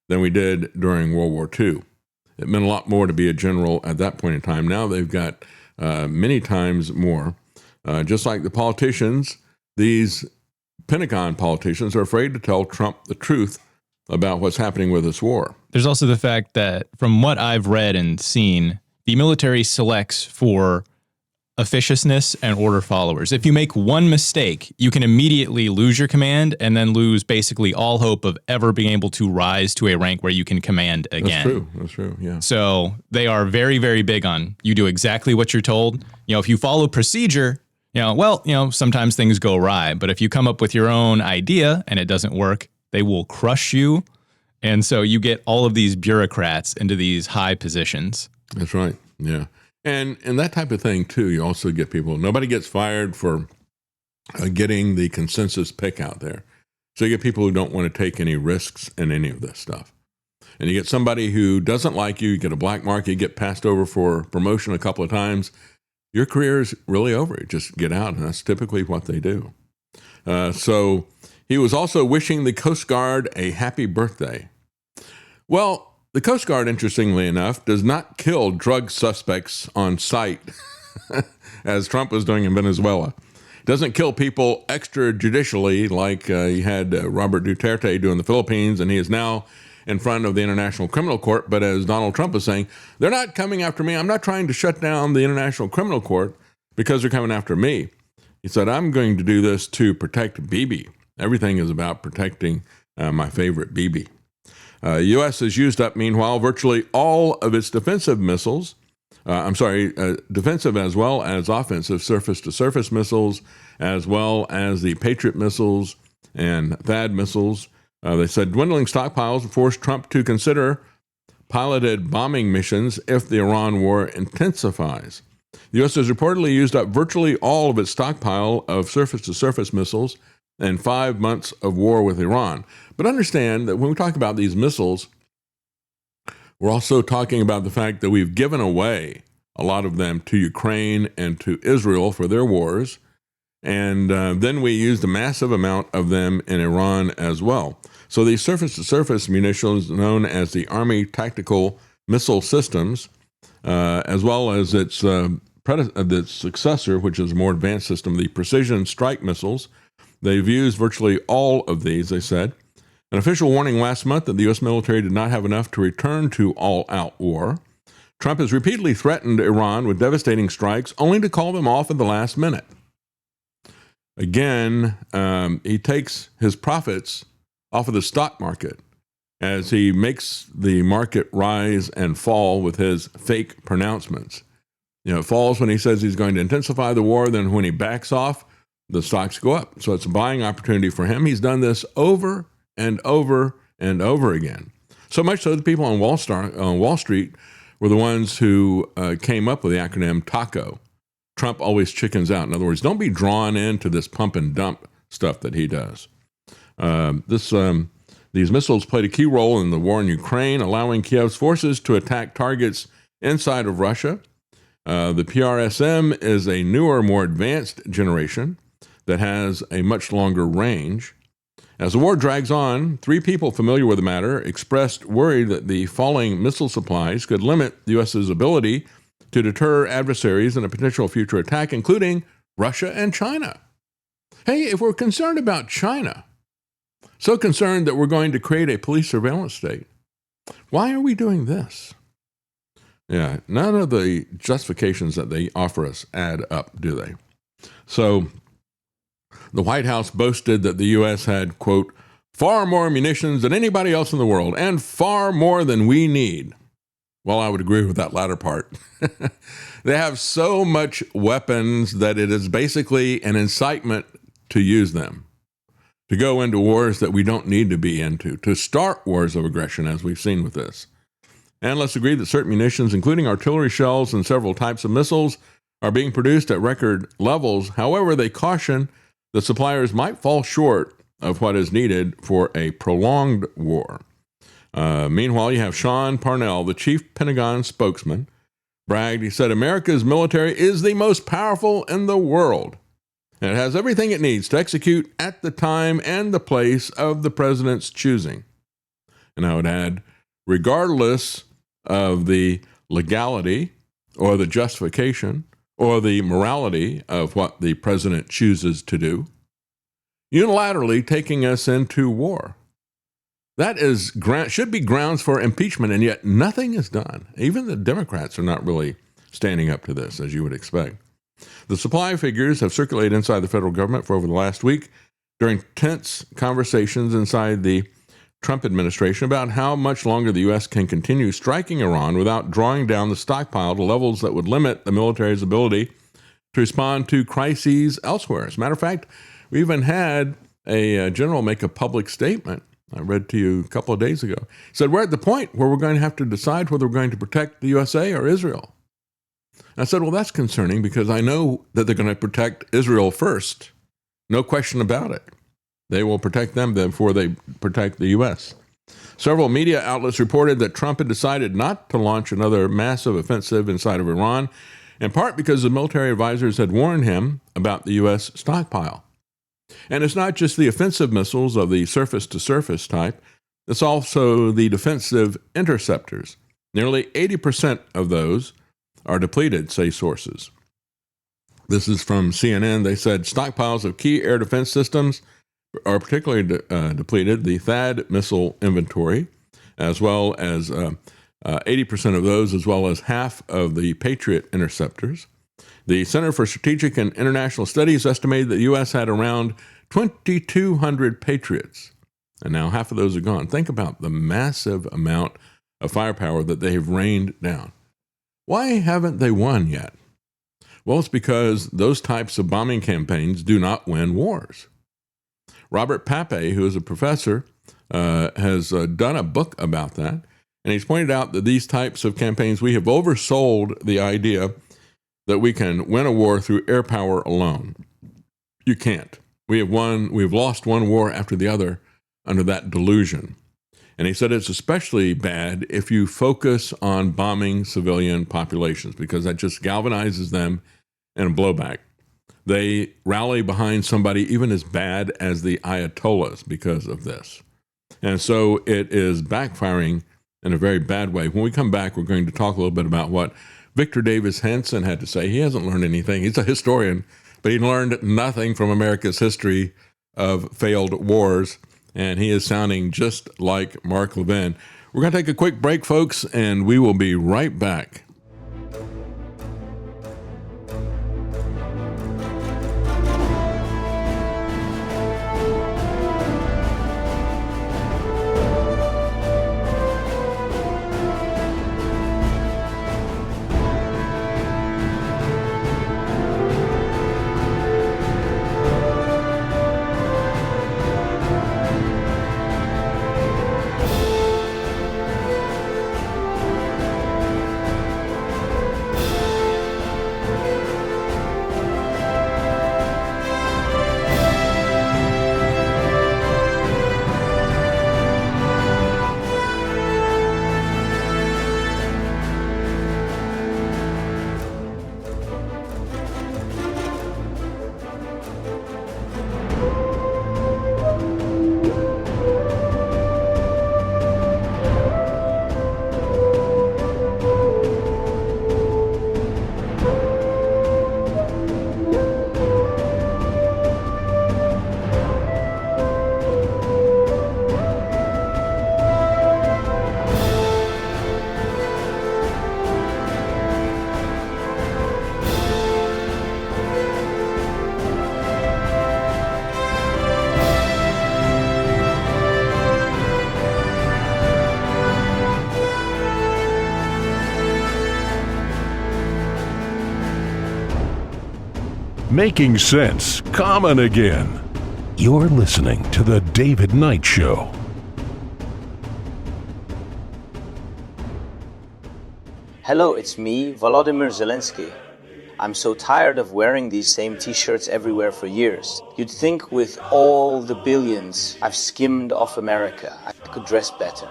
than we did during World War II. It meant a lot more to be a general at that point in time. Now they've got many times more. Just like the politicians, these Pentagon politicians are afraid to tell Trump the truth about what's happening with this war. There's also the fact that from what I've read and seen, the military selects for officiousness and order followers. If you make one mistake, you can immediately lose your command and then lose basically all hope of ever being able to rise to a rank where you can command again. That's true, yeah. So they are very, very big on you do exactly what you're told. If you follow procedure, sometimes things go awry, but if you come up with your own idea and it doesn't work, they will crush you. And so you get all of these bureaucrats into these high positions. That's right, yeah. And that type of thing, too, you also get people, nobody gets fired for getting the consensus pick out there. So you get people who don't want to take any risks in any of this stuff. And you get somebody who doesn't like you, you get a black mark, you get passed over for promotion a couple of times, your career is really over. You just get out, and that's typically what they do. So he was also wishing the Coast Guard a happy birthday. Well, the Coast Guard, interestingly enough, does not kill drug suspects on sight, as Trump was doing in Venezuela. Doesn't kill people extrajudicially like he had Robert Duterte do in the Philippines, and he is now in front of the International Criminal Court. But as Donald Trump is saying, they're not coming after me. I'm not trying to shut down the International Criminal Court because they're coming after me. He said, I'm going to do this to protect Bibi. Everything is about protecting my favorite Bibi. U.S. has used up, meanwhile, virtually all of its defensive missiles. Defensive as well as offensive surface-to-surface missiles, as well as the Patriot missiles and THAAD missiles. They said dwindling stockpiles forced Trump to consider piloted bombing missions if the Iran war intensifies. The U.S. has reportedly used up virtually all of its stockpile of surface-to-surface missiles in 5 months of war with Iran. But understand that when we talk about these missiles, we're also talking about the fact that we've given away a lot of them to Ukraine and to Israel for their wars. And then we used a massive amount of them in Iran as well. So these surface-to-surface munitions, known as the Army Tactical Missile Systems, as well as its successor, which is a more advanced system, the Precision Strike Missiles, they've used virtually all of these, they said. An official warning last month that the U.S. military did not have enough to return to all-out war. Trump has repeatedly threatened Iran with devastating strikes, only to call them off at the last minute. Again, he takes his profits off of the stock market as he makes the market rise and fall with his fake pronouncements. It falls when he says he's going to intensify the war, then when he backs off, the stocks go up. So it's a buying opportunity for him. He's done this over and over and over again. So much so that people on Wall Street were the ones who came up with the acronym TACO. Trump always chickens out. In other words, don't be drawn into this pump and dump stuff that he does. These missiles played a key role in the war in Ukraine, allowing Kiev's forces to attack targets inside of Russia. The PRSM is a newer, more advanced generation that has a much longer range. As the war drags on, 3 people familiar with the matter expressed worry that the falling missile supplies could limit the U.S.'s ability to deter adversaries in a potential future attack, including Russia and China. Hey, if we're concerned about China, so concerned that we're going to create a police surveillance state, why are we doing this? Yeah, none of the justifications that they offer us add up, do they? So The White House boasted that the U.S. had, quote, far more munitions than anybody else in the world and far more than we need. Well, I would agree with that latter part. They have so much weapons that it is basically an incitement to use them, to go into wars that we don't need to be into, to start wars of aggression, as we've seen with this. And let's agree that certain munitions, including artillery shells and several types of missiles, are being produced at record levels. However, they caution the suppliers might fall short of what is needed for a prolonged war. Meanwhile, you have Sean Parnell, the chief Pentagon spokesman, bragged. He said, America's military is the most powerful in the world. And it has everything it needs to execute at the time and the place of the president's choosing. And I would add, regardless of the legality or the justification or the morality of what the president chooses to do, unilaterally taking us into war. That should be grounds for impeachment, and yet nothing is done. Even the Democrats are not really standing up to this, as you would expect. The supply figures have circulated inside the federal government for over the last week during tense conversations inside the Trump administration about how much longer the U.S. can continue striking Iran without drawing down the stockpile to levels that would limit the military's ability to respond to crises elsewhere. As a matter of fact, we even had a general make a public statement. I read to you a couple of days ago. He said, we're at the point where we're going to have to decide whether we're going to protect the USA or Israel. And I said, well, that's concerning because I know that they're going to protect Israel first. No question about it. They will protect them before they protect the U.S. Several media outlets reported that Trump had decided not to launch another massive offensive inside of Iran, in part because the military advisors had warned him about the U.S. stockpile. And it's not just the offensive missiles of the surface-to-surface type, it's also the defensive interceptors. Nearly 80% of those are depleted, say sources. This is from CNN. They said stockpiles of key air defense systems are particularly depleted. The THAAD missile inventory, as well as 80% of those, as well as half of the Patriot interceptors. The Center for Strategic and International Studies estimated that the U.S. had around 2,200 Patriots, and now half of those are gone. Think about the massive amount of firepower that they have rained down. Why haven't they won yet? Well, it's because those types of bombing campaigns do not win wars. Robert Pape, who is a professor, has done a book about that, and he's pointed out that these types of campaigns, we have oversold the idea that we can win a war through air power alone. You can't. We've lost one war after the other under that delusion. And he said it's especially bad if you focus on bombing civilian populations because that just galvanizes them in a blowback. They rally behind somebody even as bad as the Ayatollahs because of this. And so it is backfiring in a very bad way. When we come back, we're going to talk a little bit about what Victor Davis Hanson had to say. He hasn't learned anything. He's a historian, but he learned nothing from America's history of failed wars, and he is sounding just like Mark Levin. We're going to take a quick break, folks, and we will be right back. making sense common again. You're listening to The David Knight Show. Hello, it's me, Volodymyr Zelensky. I'm so tired of wearing these same t-shirts everywhere for years. You'd think with all the billions I've skimmed off America, I could dress better.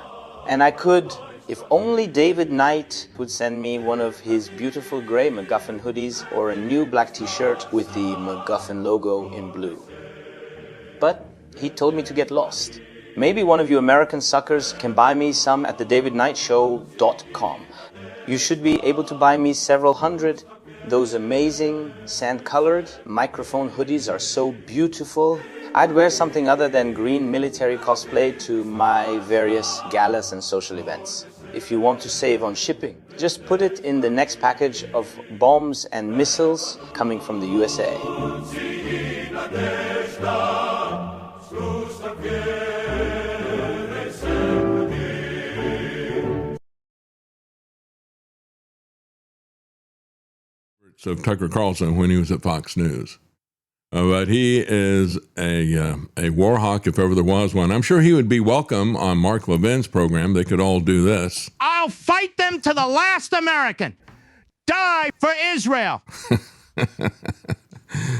And I could, if only David Knight would send me one of his beautiful gray MacGuffin hoodies or a new black t-shirt with the MacGuffin logo in blue. But he told me to get lost. Maybe one of you American suckers can buy me some at thedavidknightshow.com. You should be able to buy me several hundred. Those amazing sand-colored microphone hoodies are so beautiful. I'd wear something other than green military cosplay to my various galas and social events. If you want to save on shipping, just put it in the next package of bombs and missiles coming from the USA. Of Tucker Carlson when he was at Fox News. But he is a war hawk if ever there was one. I'm sure he would be welcome on Mark Levin's program. They could all do this. I'll fight them to the last American. Die for Israel.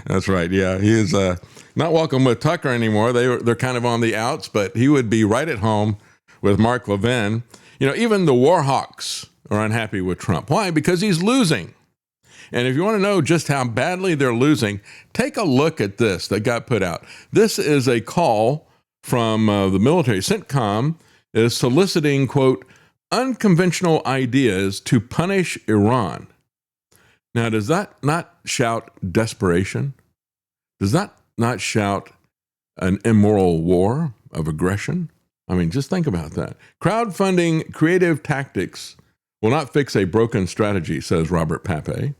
That's right. Yeah, he is not welcome with Tucker anymore. They're kind of on the outs, but he would be right at home with Mark Levin. You know, even the war hawks are unhappy with Trump. Why? Because he's losing. And if you want to know just how badly they're losing, take a look at this that got put out. This is a call from the military. CENTCOM is soliciting, quote, unconventional ideas to punish Iran. Now, does that not shout desperation? Does that not shout an immoral war of aggression? I mean, just think about that. Crowdfunding creative tactics will not fix a broken strategy, says Robert Pape.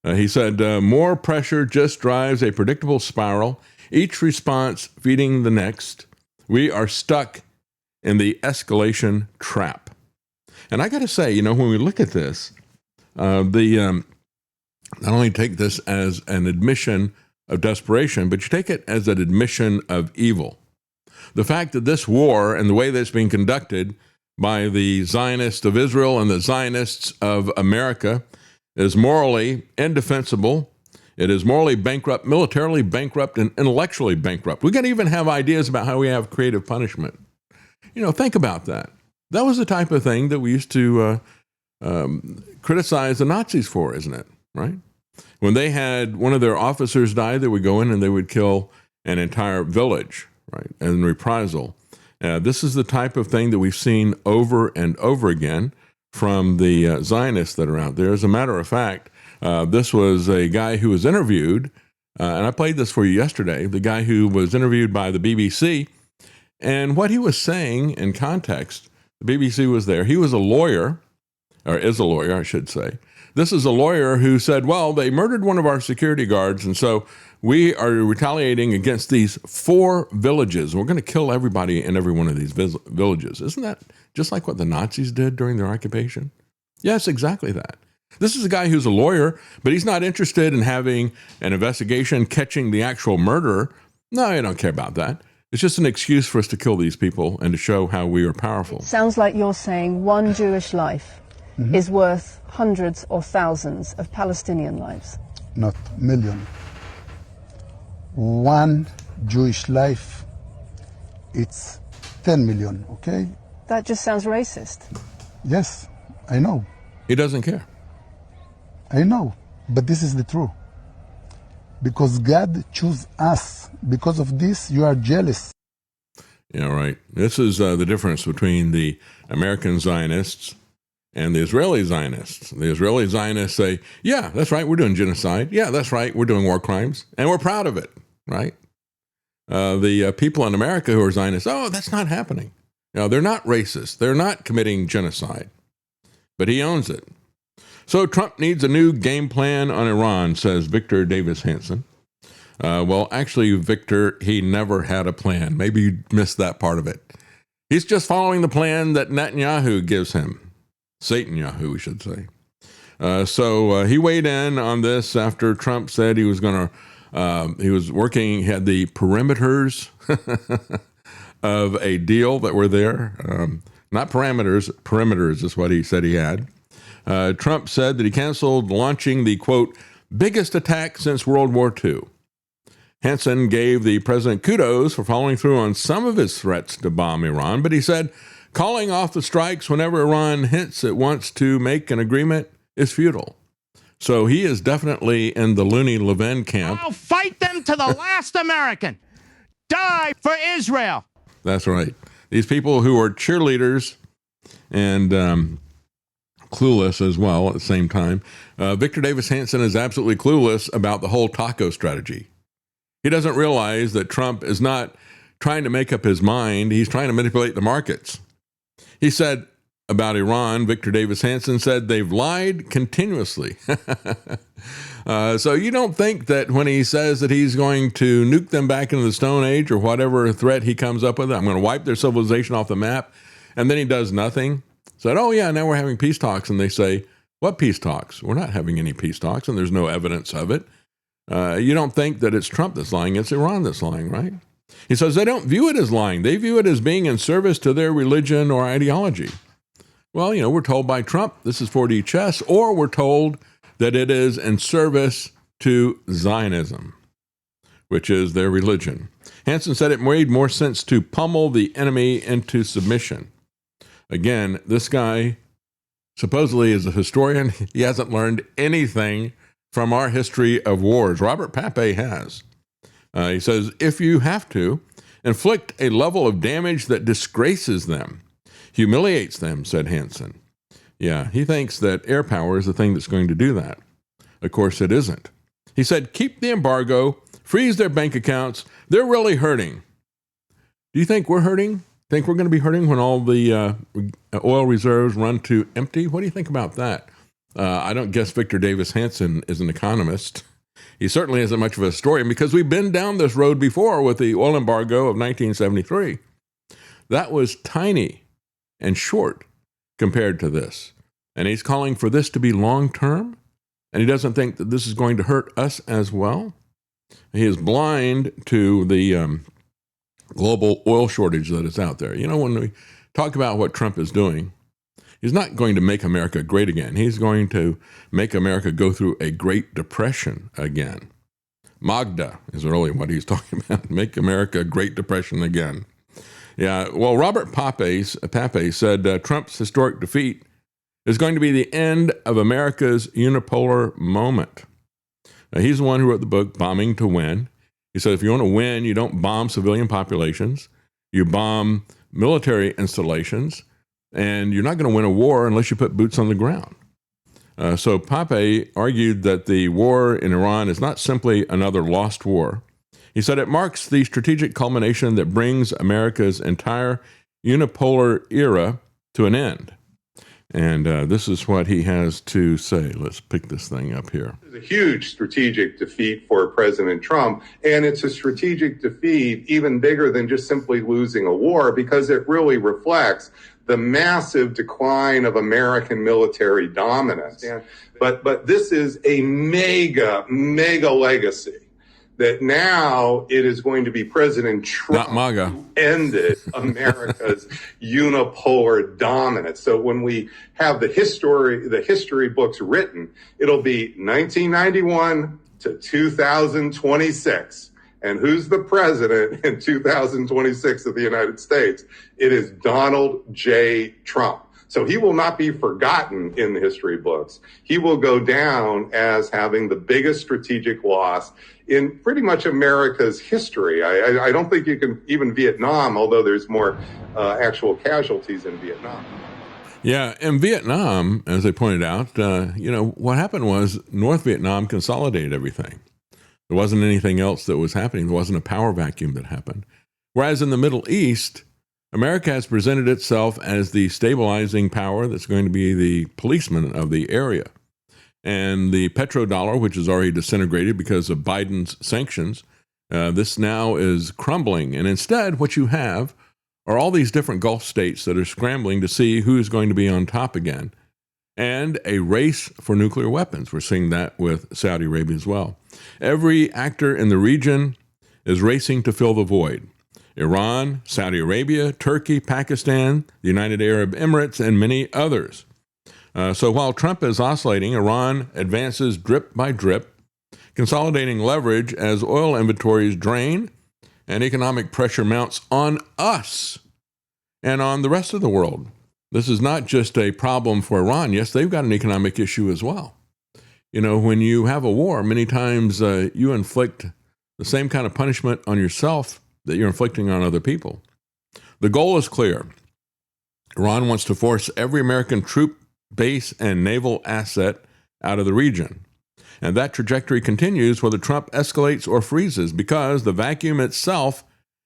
He said, more pressure just drives a predictable spiral, each response feeding the next. We are stuck in the escalation trap. And I got to say, you know, when we look at this, not only take this as an admission of desperation, but you take it as an admission of evil. The fact that this war and the way that it's being conducted by the Zionists of Israel and the Zionists of America is morally indefensible. It is morally bankrupt, militarily bankrupt, and intellectually bankrupt. We can even have ideas about how we have creative punishment. You know, think about that. That was the type of thing that we used to criticize the Nazis for, isn't it? Right? When they had one of their officers die, they would go in and they would kill an entire village, right, in reprisal. This is the type of thing that we've seen over and over again from the Zionists that are out there. As a matter of fact, this was a guy who was interviewed, and I played this for you yesterday, the guy who was interviewed by the BBC, and what he was saying in context, the BBC was there. He was a lawyer, or is a lawyer, I should say. This is a lawyer who said, well, they murdered one of our security guards, and so we are retaliating against these 4 villages. We're going to kill everybody in every one of these villages. Isn't that just like what the Nazis did during their occupation? Yes, exactly that. This is a guy who's a lawyer, but he's not interested in having an investigation, catching the actual murderer. No, I don't care about that. It's just an excuse for us to kill these people and to show how we are powerful. Sounds like you're saying one Jewish life is worth hundreds or thousands of Palestinian lives. Not million. One Jewish life, it's 10 million, okay? That just sounds racist. Yes, I know. He doesn't care. I know, but this is the truth. Because God chose us. Because of this, you are jealous. Yeah, right. This is the difference between the American Zionists and the Israeli Zionists. The Israeli Zionists say, yeah, that's right, we're doing genocide. Yeah, that's right, we're doing war crimes. And we're proud of it, right? The people in America who are Zionists, oh, that's not happening. You know, they're not racist. They're not committing genocide. But he owns it. So Trump needs a new game plan on Iran, says Victor Davis Hanson. Well, actually, Victor, he never had a plan. Maybe you missed that part of it. He's just following the plan that Netanyahu gives him. Satan-yahu, we should say. So he weighed in on this after Trump said he was going to He was working, he had the perimeters of a deal that were there. Not parameters, perimeters is what he said he had. Trump said that he canceled launching the, quote, biggest attack since World War II. Hansen gave the president kudos for following through on some of his threats to bomb Iran, but he said calling off the strikes whenever Iran hints it wants to make an agreement is futile. So he is definitely in the Looney Levin camp. I'll fight them to the last American. Die for Israel. That's right. These people who are cheerleaders and clueless as well at the same time. Victor Davis Hanson is absolutely clueless about the whole taco strategy. He doesn't realize that Trump is not trying to make up his mind. He's trying to manipulate the markets. He said about Iran, Victor Davis Hanson said they've lied continuously. So you don't think that when he says that he's going to nuke them back into the Stone Age or whatever threat he comes up with, I'm going to wipe their civilization off the map, and then he does nothing. Said, oh yeah, now we're having peace talks. And they say, what peace talks? We're not having any peace talks, and there's no evidence of it. You don't think that it's Trump that's lying, it's Iran that's lying, right? He says they don't view it as lying. They view it as being in service to their religion or ideology. Well, we're told by Trump this is 4D chess, or we're told that it is in service to Zionism, which is their religion. Hansen said it made more sense to pummel the enemy into submission. Again, this guy supposedly is a historian. He hasn't learned anything from our history of wars. Robert Pape has. He says, if you have to, inflict a level of damage that disgraces them, humiliates them, said Hansen. Yeah, he thinks that air power is the thing that's going to do that. Of course, it isn't. He said, keep the embargo, freeze their bank accounts. They're really hurting. Do you think we're hurting? Think we're going to be hurting when all the oil reserves run to empty? What do you think about that? I don't guess Victor Davis Hanson is an economist. He certainly isn't much of a historian because we've been down this road before with the oil embargo of 1973. That was tiny and short compared to this. And he's calling for this to be long-term, and he doesn't think that this is going to hurt us as well. He is blind to the global oil shortage that is out there. When we talk about what Trump is doing, he's not going to make America great again. He's going to make America go through a Great Depression again. Magda is really what he's talking about. Make America a Great Depression again. Yeah, well, Robert Pape said Trump's historic defeat is going to be the end of America's unipolar moment. Now, he's the one who wrote the book, Bombing to Win. He said, if you want to win, you don't bomb civilian populations. You bomb military installations, and you're not going to win a war unless you put boots on the ground. So Pape argued that the war in Iran is not simply another lost war. He said it marks the strategic culmination that brings America's entire unipolar era to an end. And this is what he has to say. Let's pick this thing up here. It's a huge strategic defeat for President Trump, and it's a strategic defeat even bigger than just simply losing a war, because it really reflects the massive decline of American military dominance. But this is a mega legacy that now it is going to be President Trump who ended America's unipolar dominance. So when we have the history books written, it'll be 1991 to 2026. And who's the president in 2026 of the United States? It is Donald J. Trump. So he will not be forgotten in the history books. He will go down as having the biggest strategic loss in pretty much America's history. I don't think you can, even Vietnam, although there's more actual casualties in Vietnam. Yeah, in Vietnam, as they pointed out, what happened was North Vietnam consolidated everything. There wasn't anything else that was happening. There wasn't a power vacuum that happened. Whereas in the Middle East, America has presented itself as the stabilizing power that's going to be the policeman of the area. And the petrodollar, which is already disintegrated because of Biden's sanctions, this now is crumbling. And instead, what you have are all these different Gulf states that are scrambling to see who's going to be on top again. And a race for nuclear weapons. We're seeing that with Saudi Arabia as well. Every actor in the region is racing to fill the void. Iran, Saudi Arabia, Turkey, Pakistan, the United Arab Emirates, and many others. So while Trump is oscillating, Iran advances drip by drip, consolidating leverage as oil inventories drain and economic pressure mounts on us and on the rest of the world. This is not just a problem for Iran. Yes, they've got an economic issue as well. You know, when you have a war, many times you inflict the same kind of punishment on yourself that you're inflicting on other people. The goal is clear. Iran wants to force every American troop base and naval asset out of the region. And that trajectory continues whether Trump escalates or freezes, because the vacuum itself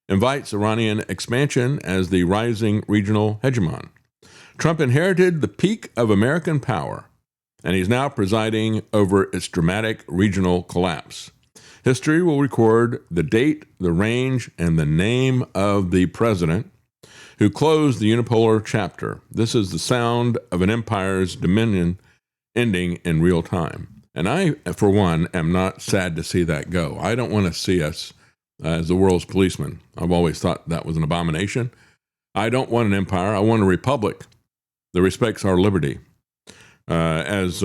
invites Iranian expansion as the rising regional hegemon. Trump inherited the peak of American power, and he's now presiding over its dramatic regional collapse. History will record the date, the range, and the name of the president who closed the unipolar chapter. This is the sound of an empire's dominion ending in real time. And I, for one, am not sad to see that go. I don't want to see us as the world's policeman. I've always thought that was an abomination. I don't want an empire. I want a republic that respects our liberty. As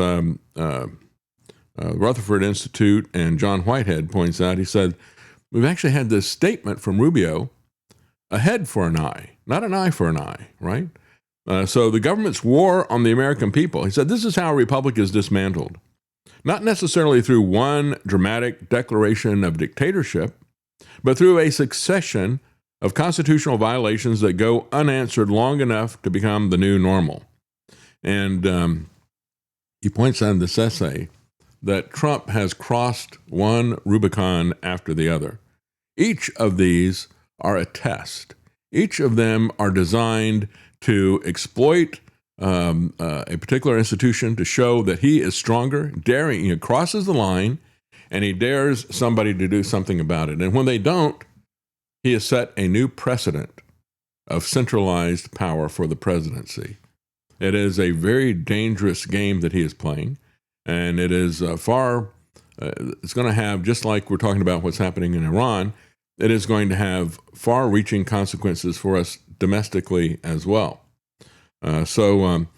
Rutherford Institute and John Whitehead points out, he said, we've actually had this statement from Rubio, a head for an eye, not an eye for an eye, right? So the government's war on the American people, he said, this is how a republic is dismantled. Not necessarily through one dramatic declaration of dictatorship, but through a succession of constitutional violations that go unanswered long enough to become the new normal. And he points out in this essay that Trump has crossed one Rubicon after the other. Each of these are a test. Each of them are designed to exploit a particular institution to show that he is stronger, daring, he crosses the line, and he dares somebody to do something about it. And when they don't, he has set a new precedent of centralized power for the presidency. It is a very dangerous game that he is playing, and it is it's going to have, just like we're talking about what's happening in Iran, it is going to have far-reaching consequences for us domestically as well. John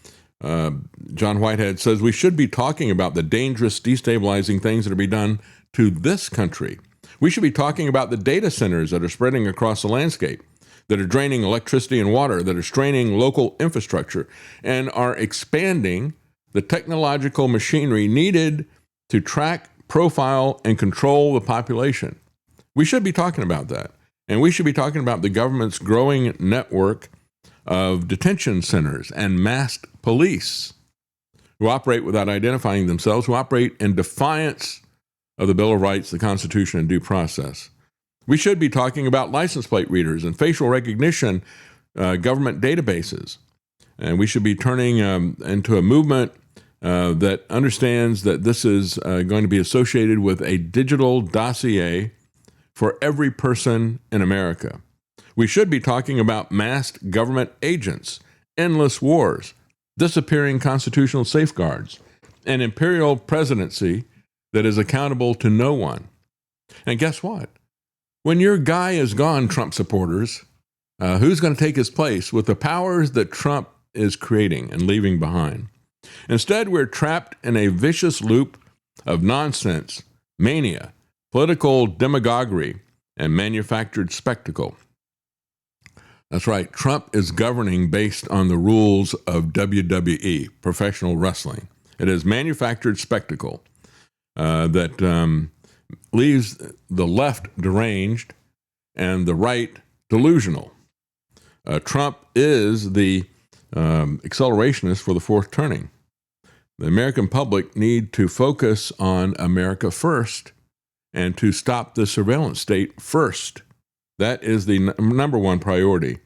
Whitehead says we should be talking about the dangerous, destabilizing things that are being done to this country. We should be talking about the data centers that are spreading across the landscape, that are draining electricity and water, that are straining local infrastructure, and are expanding the technological machinery needed to track, profile, and control the population. We should be talking about that. And we should be talking about the government's growing network of detention centers and masked police who operate without identifying themselves, who operate in defiance of the Bill of Rights, the Constitution, and due process. We should be talking about license plate readers and facial recognition government databases. And we should be turning into a movement that understands that this is going to be associated with a digital dossier for every person in America. We should be talking about masked government agents, endless wars, disappearing constitutional safeguards, an imperial presidency that is accountable to no one. And guess what? When your guy is gone, Trump supporters, who's going to take his place with the powers that Trump is creating and leaving behind? Instead, we're trapped in a vicious loop of nonsense, mania, political demagoguery, and manufactured spectacle. That's right. Trump is governing based on the rules of WWE, professional wrestling. It is manufactured spectacle that leaves the left deranged and the right delusional. Trump is the accelerationist for the fourth turning. The American public need to focus on America first and to stop the surveillance state first. That is the number one priority.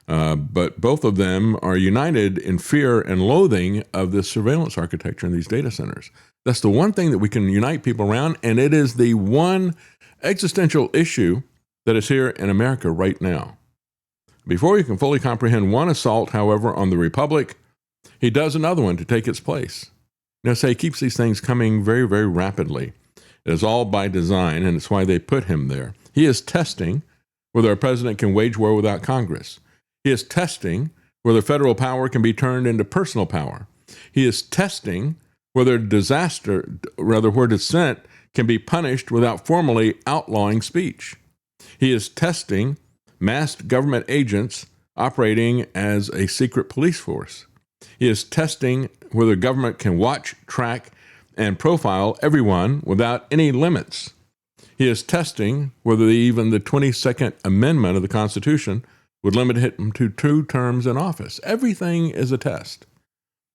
But both of them are united in fear and loathing of this surveillance architecture in these data centers. That's the one thing that we can unite people around, and it is the one existential issue that is here in America right now. Before you can fully comprehend one assault, however, on the Republic, he does another one to take its place. Say he keeps these things coming very, very rapidly. It is all by design, and it's why they put him there. He is testing whether a president can wage war without Congress. He is testing whether federal power can be turned into personal power. He is testing where dissent can be punished without formally outlawing speech. He is testing masked government agents operating as a secret police force. He is testing whether government can watch, track, and profile everyone without any limits. He is testing whether even the 22nd Amendment of the Constitution would limit him to 2 terms in office. Everything is a test.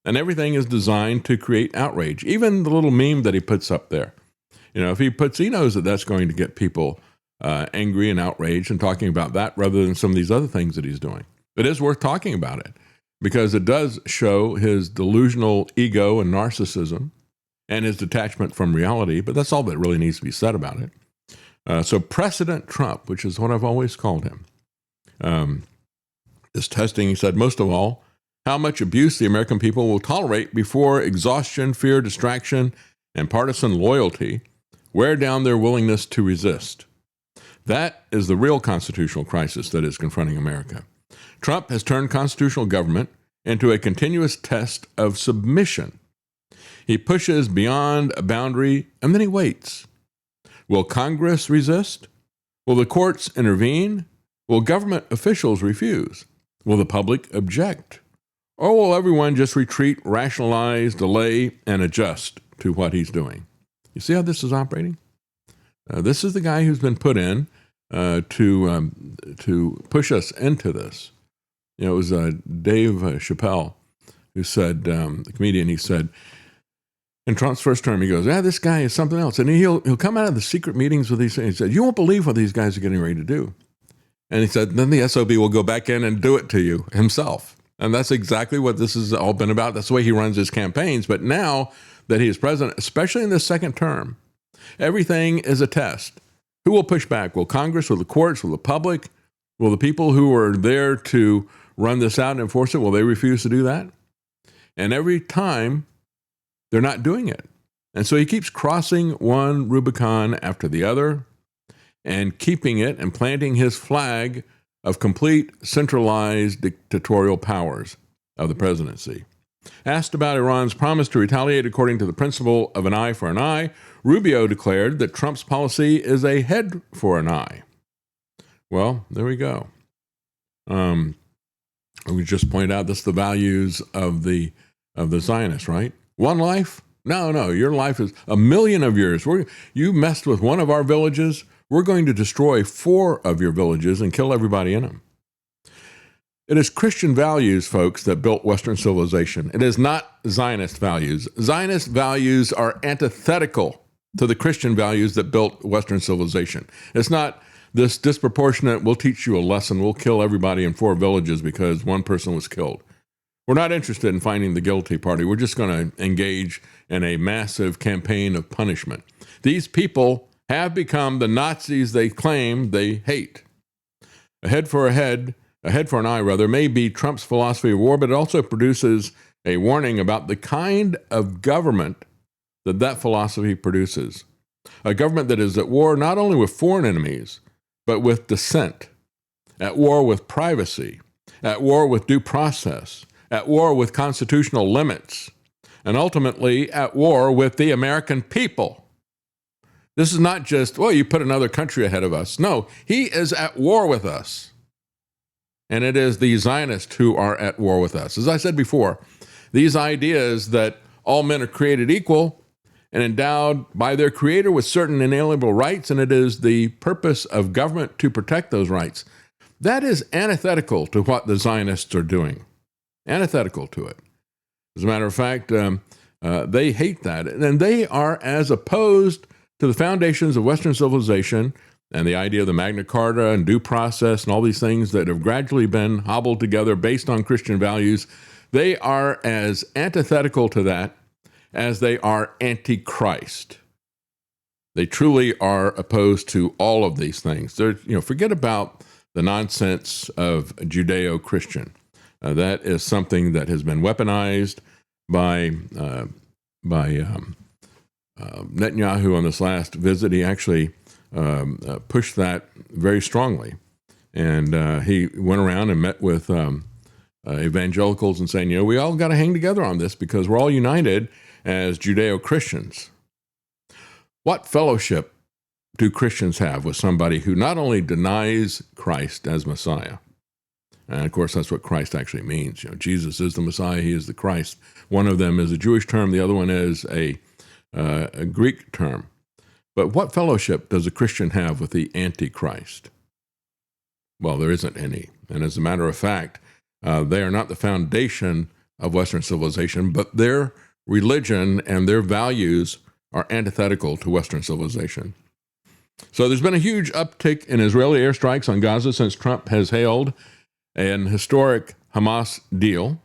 And everything is designed to create outrage. Even the little meme that he puts up there. If he knows that that's going to get people angry and outraged and talking about that rather than some of these other things that he's doing. It is worth talking about it because it does show his delusional ego and narcissism and his detachment from reality, but that's all that really needs to be said about it. So President Trump, which is what I've always called him, is testing, he said, most of all, how much abuse the American people will tolerate before exhaustion, fear, distraction, and partisan loyalty wear down their willingness to resist. That is the real constitutional crisis that is confronting America. Trump has turned constitutional government into a continuous test of submission. He pushes beyond a boundary, and then he waits. Will Congress resist? Will the courts intervene? Will government officials refuse? Will the public object? Or will everyone just retreat, rationalize, delay, and adjust to what he's doing? You see how this is operating? This is the guy who's been put in to push us into this. It was Dave Chappelle who said, the comedian, he said, in Trump's first term, he goes, this guy is something else. And he'll come out of the secret meetings with these things. He said, you won't believe what these guys are getting ready to do. And he said, then the SOB will go back in and do it to you himself. And that's exactly what this has all been about. That's the way he runs his campaigns. But now that he is president, especially in this second term, everything is a test. Who will push back? Will Congress, will the courts, will the public, will the people who are there to run this out and enforce it, will they refuse to do that? And every time, they're not doing it. And so he keeps crossing one Rubicon after the other and keeping it and planting his flag of complete centralized dictatorial powers of the presidency. Asked about Iran's promise to retaliate according to the principle of an eye for an eye, Rubio declared that Trump's policy is a head for an eye. Well, there we go. We just pointed out that's the values of the Zionists, right? One life? No, your life is 1,000,000 of yours. You messed with one of our villages, we're going to destroy 4 of your villages and kill everybody in them. It is Christian values, folks, that built Western civilization. It is not Zionist values. Zionist values are antithetical to the Christian values that built Western civilization. It's not this disproportionate, we'll teach you a lesson, we'll kill everybody in 4 villages because one person was killed. We're not interested in finding the guilty party. We're just going to engage in a massive campaign of punishment. These people have become the Nazis they claim they hate. A head for an eye, may be Trump's philosophy of war, but it also produces a warning about the kind of government that philosophy produces. A government that is at war not only with foreign enemies, but with dissent, at war with privacy, at war with due process, at war with constitutional limits, and ultimately at war with the American people. This is not just, you put another country ahead of us. No, he is at war with us. And it is the Zionists who are at war with us. As I said before, these ideas that all men are created equal and endowed by their creator with certain inalienable rights, and it is the purpose of government to protect those rights, that is antithetical to what the Zionists are doing. Antithetical to it. As a matter of fact, they hate that. And they are as opposed to the foundations of Western civilization and the idea of the Magna Carta and due process and all these things that have gradually been hobbled together based on Christian values. They are as antithetical to that as they are anti-Christ. They truly are opposed to all of these things. Forget about the nonsense of Judeo-Christian. That is something that has been weaponized by Netanyahu on this last visit, he actually pushed that very strongly. And he went around and met with evangelicals and saying, we all got to hang together on this because we're all united as Judeo-Christians. What fellowship do Christians have with somebody who not only denies Christ as Messiah, and of course that's what Christ actually means. Jesus is the Messiah, he is the Christ. One of them is a Jewish term, the other one is a Greek term. But what fellowship does a Christian have with the Antichrist? Well, there isn't any. And as a matter of fact, they are not the foundation of Western civilization, but their religion and their values are antithetical to Western civilization. So there's been a huge uptick in Israeli airstrikes on Gaza since Trump has hailed an historic Hamas deal.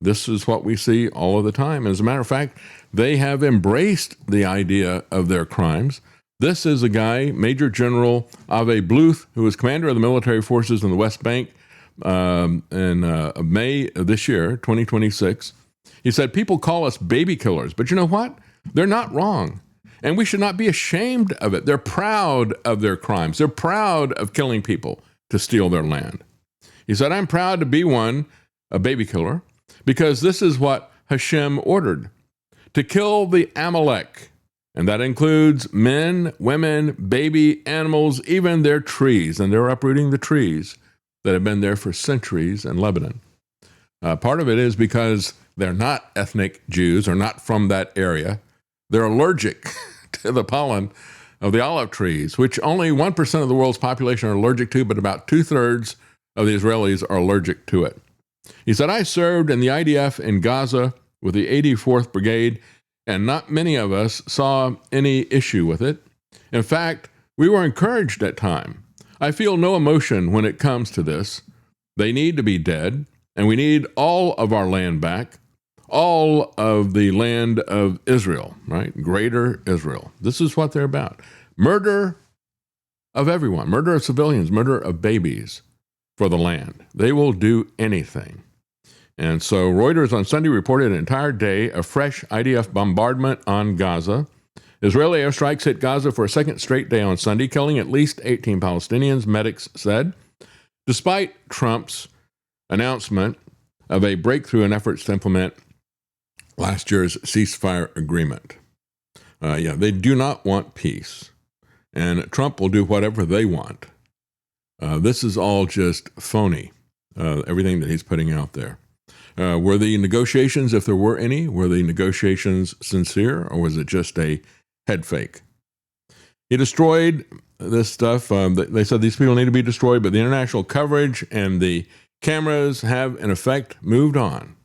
This is what we see all of the time. As a matter of fact, they have embraced the idea of their crimes. This is a guy, Major General Ave Bluth, who was commander of the military forces in the West Bank in May of this year, 2026. He said, people call us baby killers, but you know what? They're not wrong. And we should not be ashamed of it. They're proud of their crimes. They're proud of killing people to steal their land. He said, I'm proud to be a baby killer, because this is what Hashem ordered, to kill the Amalek. And that includes men, women, baby, animals, even their trees. And they're uprooting the trees that have been there for centuries in Lebanon. Part of it is because they're not ethnic Jews or not from that area. They're allergic to the pollen of the olive trees, which only 1% of the world's population are allergic to, but about 2/3 of the Israelis are allergic to it. He said, I served in the IDF in Gaza with the 84th Brigade, and not many of us saw any issue with it. In fact, we were encouraged at times. I feel no emotion when it comes to this. They need to be dead, and we need all of our land back, all of the land of Israel, right? Greater Israel. This is what they're about. Murder of everyone, murder of civilians, murder of babies for the land. They will do anything. And so Reuters on Sunday reported an entire day of fresh IDF bombardment on Gaza. Israeli airstrikes hit Gaza for a second straight day on Sunday, killing at least 18 Palestinians, medics said, despite Trump's announcement of a breakthrough in efforts to implement last year's ceasefire agreement. They do not want peace, and Trump will do whatever they want. This is all just phony, everything that he's putting out there. Were the negotiations, if there were any, were the negotiations sincere, or was it just a head fake? He destroyed this stuff. They said these people need to be destroyed, but the international coverage and the cameras have, in effect, moved on.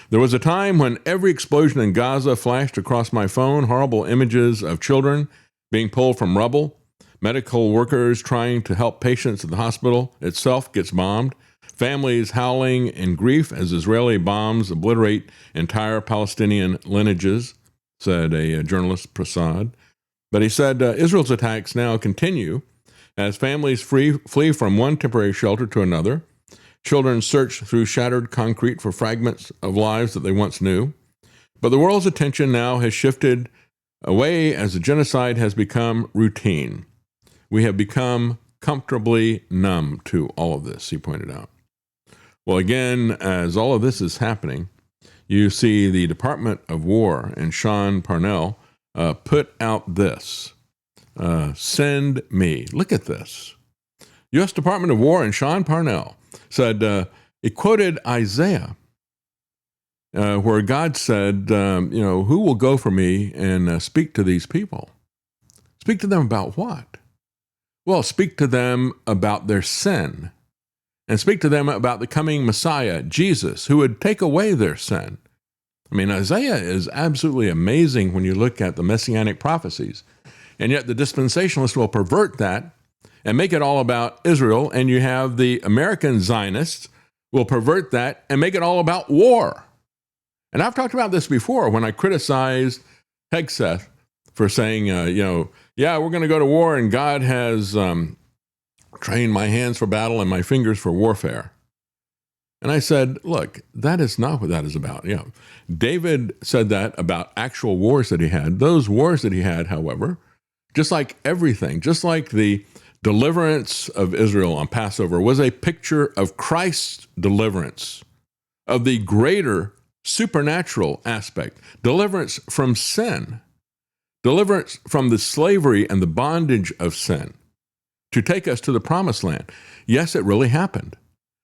There was a time when every explosion in Gaza flashed across my phone, horrible images of children being pulled from rubble, medical workers trying to help patients at the hospital itself gets bombed, families howling in grief as Israeli bombs obliterate entire Palestinian lineages, said a journalist, Prasad. But he said Israel's attacks now continue as families flee from one temporary shelter to another. Children search through shattered concrete for fragments of lives that they once knew. But the world's attention now has shifted away as the genocide has become routine. We have become comfortably numb to all of this, he pointed out. Well, again, as all of this is happening, you see the Department of War and Sean Parnell put out this. Send me. Look at this. U.S. Department of War and Sean Parnell said, it quoted Isaiah, where God said, who will go for me and speak to these people? Speak to them about what? Well, speak to them about their sin, and speak to them about the coming Messiah, Jesus, who would take away their sin. I mean, Isaiah is absolutely amazing when you look at the messianic prophecies, and yet the dispensationalists will pervert that and make it all about Israel, and you have the American Zionists will pervert that and make it all about war. And I've talked about this before when I criticized Hegseth for saying, we're going to go to war, and God has trained my hands for battle and my fingers for warfare. And I said, look, that is not what that is about. Yeah. David said that about actual wars that he had. Those wars that he had, however, just like everything, just like the deliverance of Israel on Passover was a picture of Christ's deliverance, of the greater supernatural aspect, deliverance from sin, deliverance from the slavery and the bondage of sin to take us to the promised land. Yes, it really happened.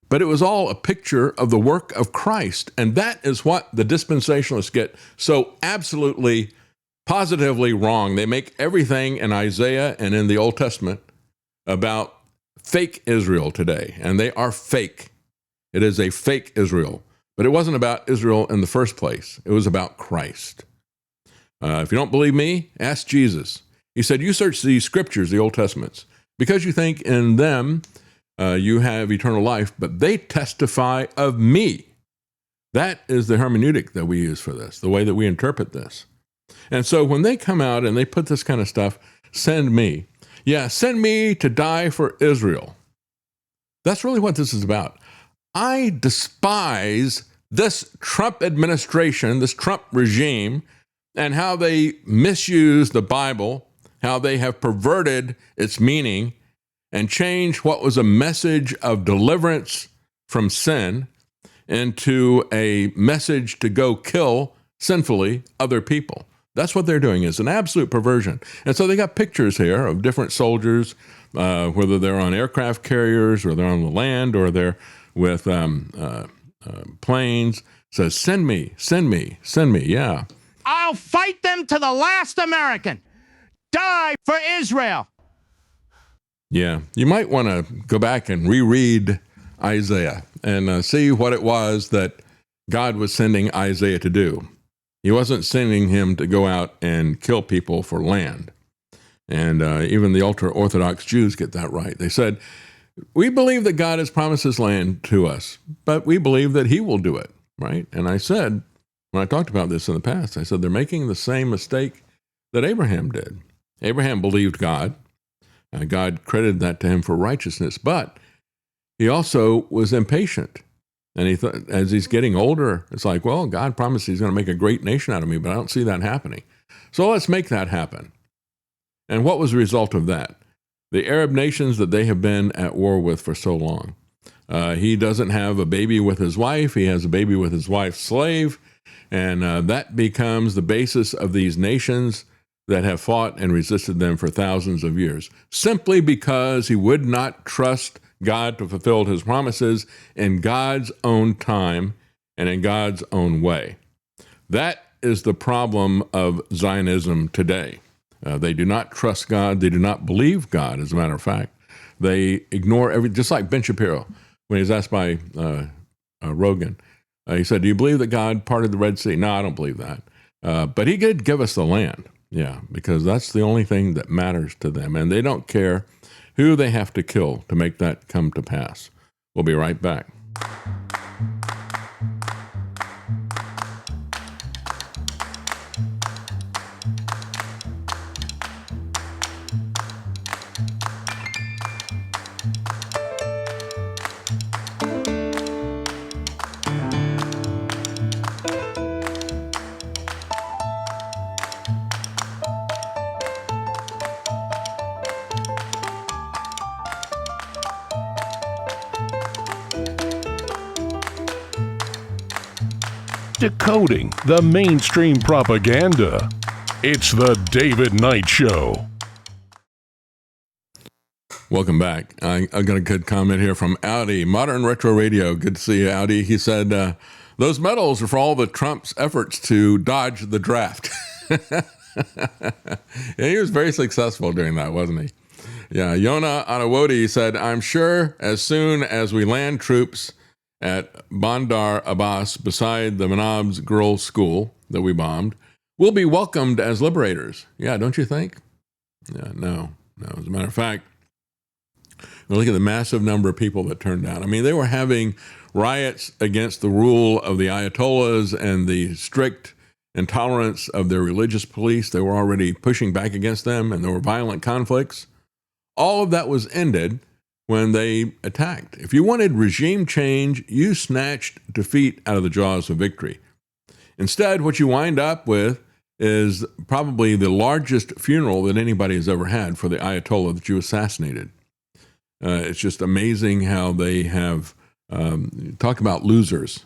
But it was all a picture of the work of Christ. And that is what the dispensationalists get so absolutely, positively wrong. They make everything in Isaiah and in the Old Testament about fake Israel today. And they are fake. It is a fake Israel. But it wasn't about Israel in the first place. It was about Christ. If you don't believe me, ask Jesus. He said, you search the scriptures, the Old Testaments, because you think in them you have eternal life, but they testify of me. That is the hermeneutic that we use for this, the way that we interpret this. And so when they come out and they put this kind of stuff, send me. Yeah, send me to die for Israel. That's really what this is about. I despise this Trump administration, this Trump regime, and how they misuse the Bible, how they have perverted its meaning and changed what was a message of deliverance from sin into a message to go kill sinfully other people. That's what they're doing, is an absolute perversion. And so they got pictures here of different soldiers, whether they're on aircraft carriers or they're on the land or they're with planes. Says, send me, send me, send me. Yeah. I'll fight them to the last American. Die for Israel. Yeah, you might want to go back and reread Isaiah and see what it was that God was sending Isaiah to do. He wasn't sending him to go out and kill people for land. And even the ultra-Orthodox Jews get that right. They said, we believe that God has promised his land to us, but we believe that he will do it, right? And I said, when I talked about this in the past, I said, they're making the same mistake that Abraham did. Abraham believed God. God credited that to him for righteousness, but he also was impatient. And he thought, as he's getting older, it's like, well, God promised he's going to make a great nation out of me, but I don't see that happening. So let's make that happen. And what was the result of that? The Arab nations that they have been at war with for so long. He doesn't have a baby with his wife. He has a baby with his wife's slave. And that becomes the basis of these nations that have fought and resisted them for thousands of years, simply because he would not trust God to fulfill his promises in God's own time and in God's own way. That is the problem of Zionism today. They do not trust God. They do not believe God, as a matter of fact. They ignore just like Ben Shapiro, when he was asked by Rogan, he said, do you believe that God parted the Red Sea? No, I don't believe that. But he did give us the land. Yeah, because that's the only thing that matters to them. And they don't care who they have to kill to make that come to pass. We'll be right back. Decoding the mainstream propaganda. It's the David Knight Show. Welcome back. I got a good comment here from Audi, Modern Retro Radio. Good to see you, Audi. He said, those medals are for all the Trump's efforts to dodge the draft. Yeah, he was very successful during that, wasn't he? Yeah, Yona Anawodi said, I'm sure as soon as we land troops at Bandar Abbas beside the Manab's girls' school that we bombed, we'll be welcomed as liberators. Yeah, don't you think? Yeah, no. As a matter of fact, look at the massive number of people that turned out. I mean, they were having riots against the rule of the Ayatollahs and the strict intolerance of their religious police. They were already pushing back against them, and there were violent conflicts. All of that was ended when they attacked. If you wanted regime change, you snatched defeat out of the jaws of victory. Instead, what you wind up with is probably the largest funeral that anybody has ever had for the Ayatollah that you assassinated. It's just amazing how they have talk about losers.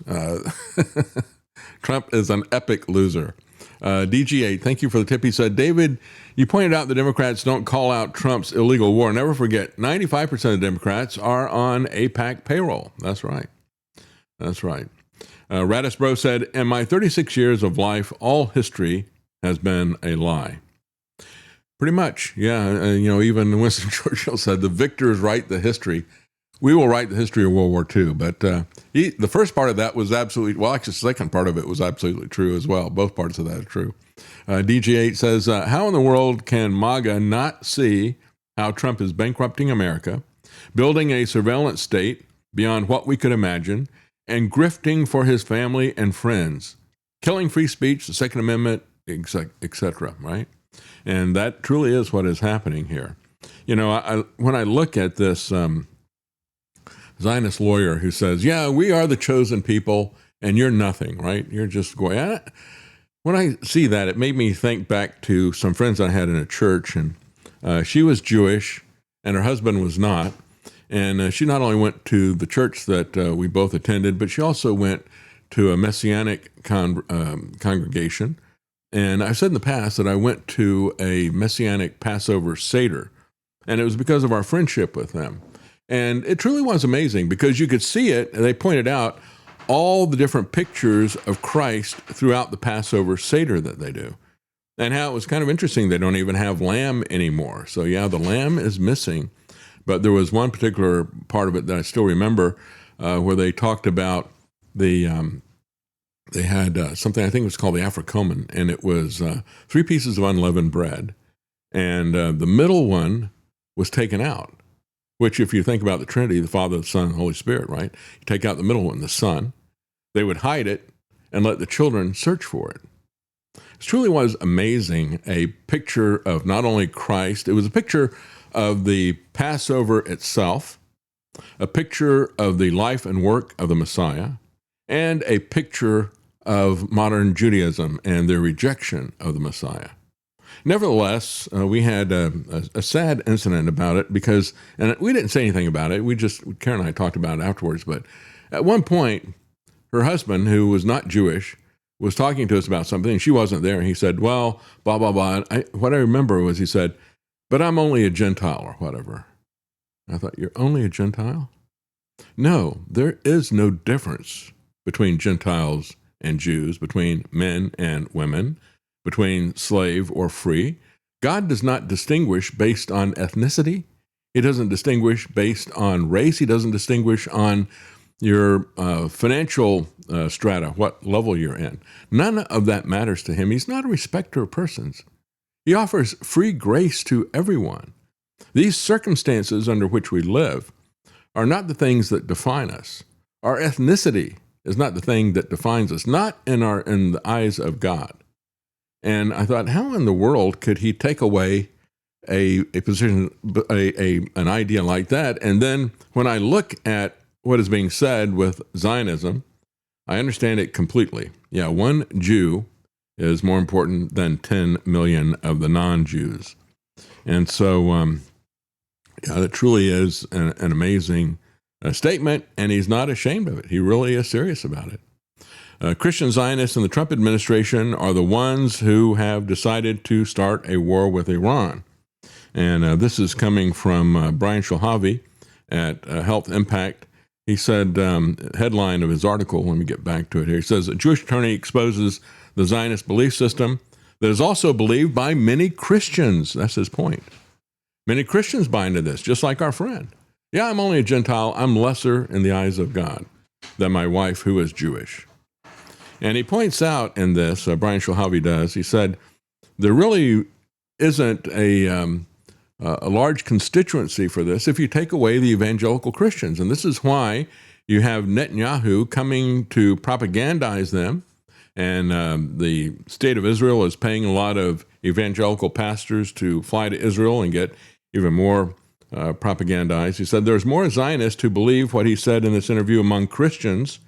Trump is an epic loser. DG8, thank you for the tip. He said, David, you pointed out the Democrats don't call out Trump's illegal war. Never forget, 95% of Democrats are on AIPAC payroll. That's right. That's right. Radis Bro said, in my 36 years of life, all history has been a lie. Pretty much, yeah. Even Winston Churchill said, the victors write the history. We will write the history of World War II. But the first part of that was absolutely, well, actually the second part of it was absolutely true as well. Both parts of that are true. DG8 says, how in the world can MAGA not see how Trump is bankrupting America, building a surveillance state beyond what we could imagine, and grifting for his family and friends, killing free speech, the Second Amendment, etc., right? And that truly is what is happening here. When I look at this Zionist lawyer who says, yeah, we are the chosen people and you're nothing, right? You're just going. When I see that, it made me think back to some friends I had in a church, and she was Jewish and her husband was not. And she not only went to the church that we both attended, but she also went to a Messianic congregation. And I've said in the past that I went to a Messianic Passover Seder, and it was because of our friendship with them. And it truly was amazing because you could see it, and they pointed out all the different pictures of Christ throughout the Passover Seder that they do. And how it was kind of interesting, they don't even have lamb anymore. So yeah, the lamb is missing. But there was one particular part of it that I still remember where they talked about they had something I think was called the Africomen, and it was 3 pieces of unleavened bread. And the middle one was taken out, which if you think about the Trinity, the Father, the Son, and the Holy Spirit, right? You take out the middle one, the Son. They would hide it and let the children search for it. It truly was amazing, a picture of not only Christ, it was a picture of the Passover itself, a picture of the life and work of the Messiah, and a picture of modern Judaism and their rejection of the Messiah. Nevertheless, we had a sad incident about it because, and we didn't say anything about it, Karen and I talked about it afterwards, but at one point, her husband, who was not Jewish, was talking to us about something, and she wasn't there, and he said, well, blah, blah, blah. What I remember was he said, but I'm only a Gentile or whatever. I thought, you're only a Gentile? No, there is no difference between Gentiles and Jews, between men and women, between slave or free. God does not distinguish based on ethnicity. He doesn't distinguish based on race. He doesn't distinguish on your financial strata, what level you're in. None of that matters to him. He's not a respecter of persons. He offers free grace to everyone. These circumstances under which we live are not the things that define us. Our ethnicity is not the thing that defines us, not in the eyes of God. And I thought, how in the world could he take away a position, an idea like that? And then when I look at what is being said with Zionism, I understand it completely. Yeah, one Jew is more important than 10 million of the non-Jews. And so that truly is an amazing statement, and he's not ashamed of it. He really is serious about it. Christian Zionists and the Trump administration are the ones who have decided to start a war with Iran. And this is coming from Brian Shulhavi at Health Impact. He said, headline of his article, let me get back to it here. He says, a Jewish attorney exposes the Zionist belief system that is also believed by many Christians. That's his point. Many Christians buy into this, just like our friend. Yeah, I'm only a Gentile. I'm lesser in the eyes of God than my wife who is Jewish. And he points out in this, Brian Shulhavi does, he said, there really isn't a large constituency for this if you take away the evangelical Christians. And this is why you have Netanyahu coming to propagandize them. And the state of Israel is paying a lot of evangelical pastors to fly to Israel and get even more propagandized. He said there's more Zionists who believe what he said in this interview among Christians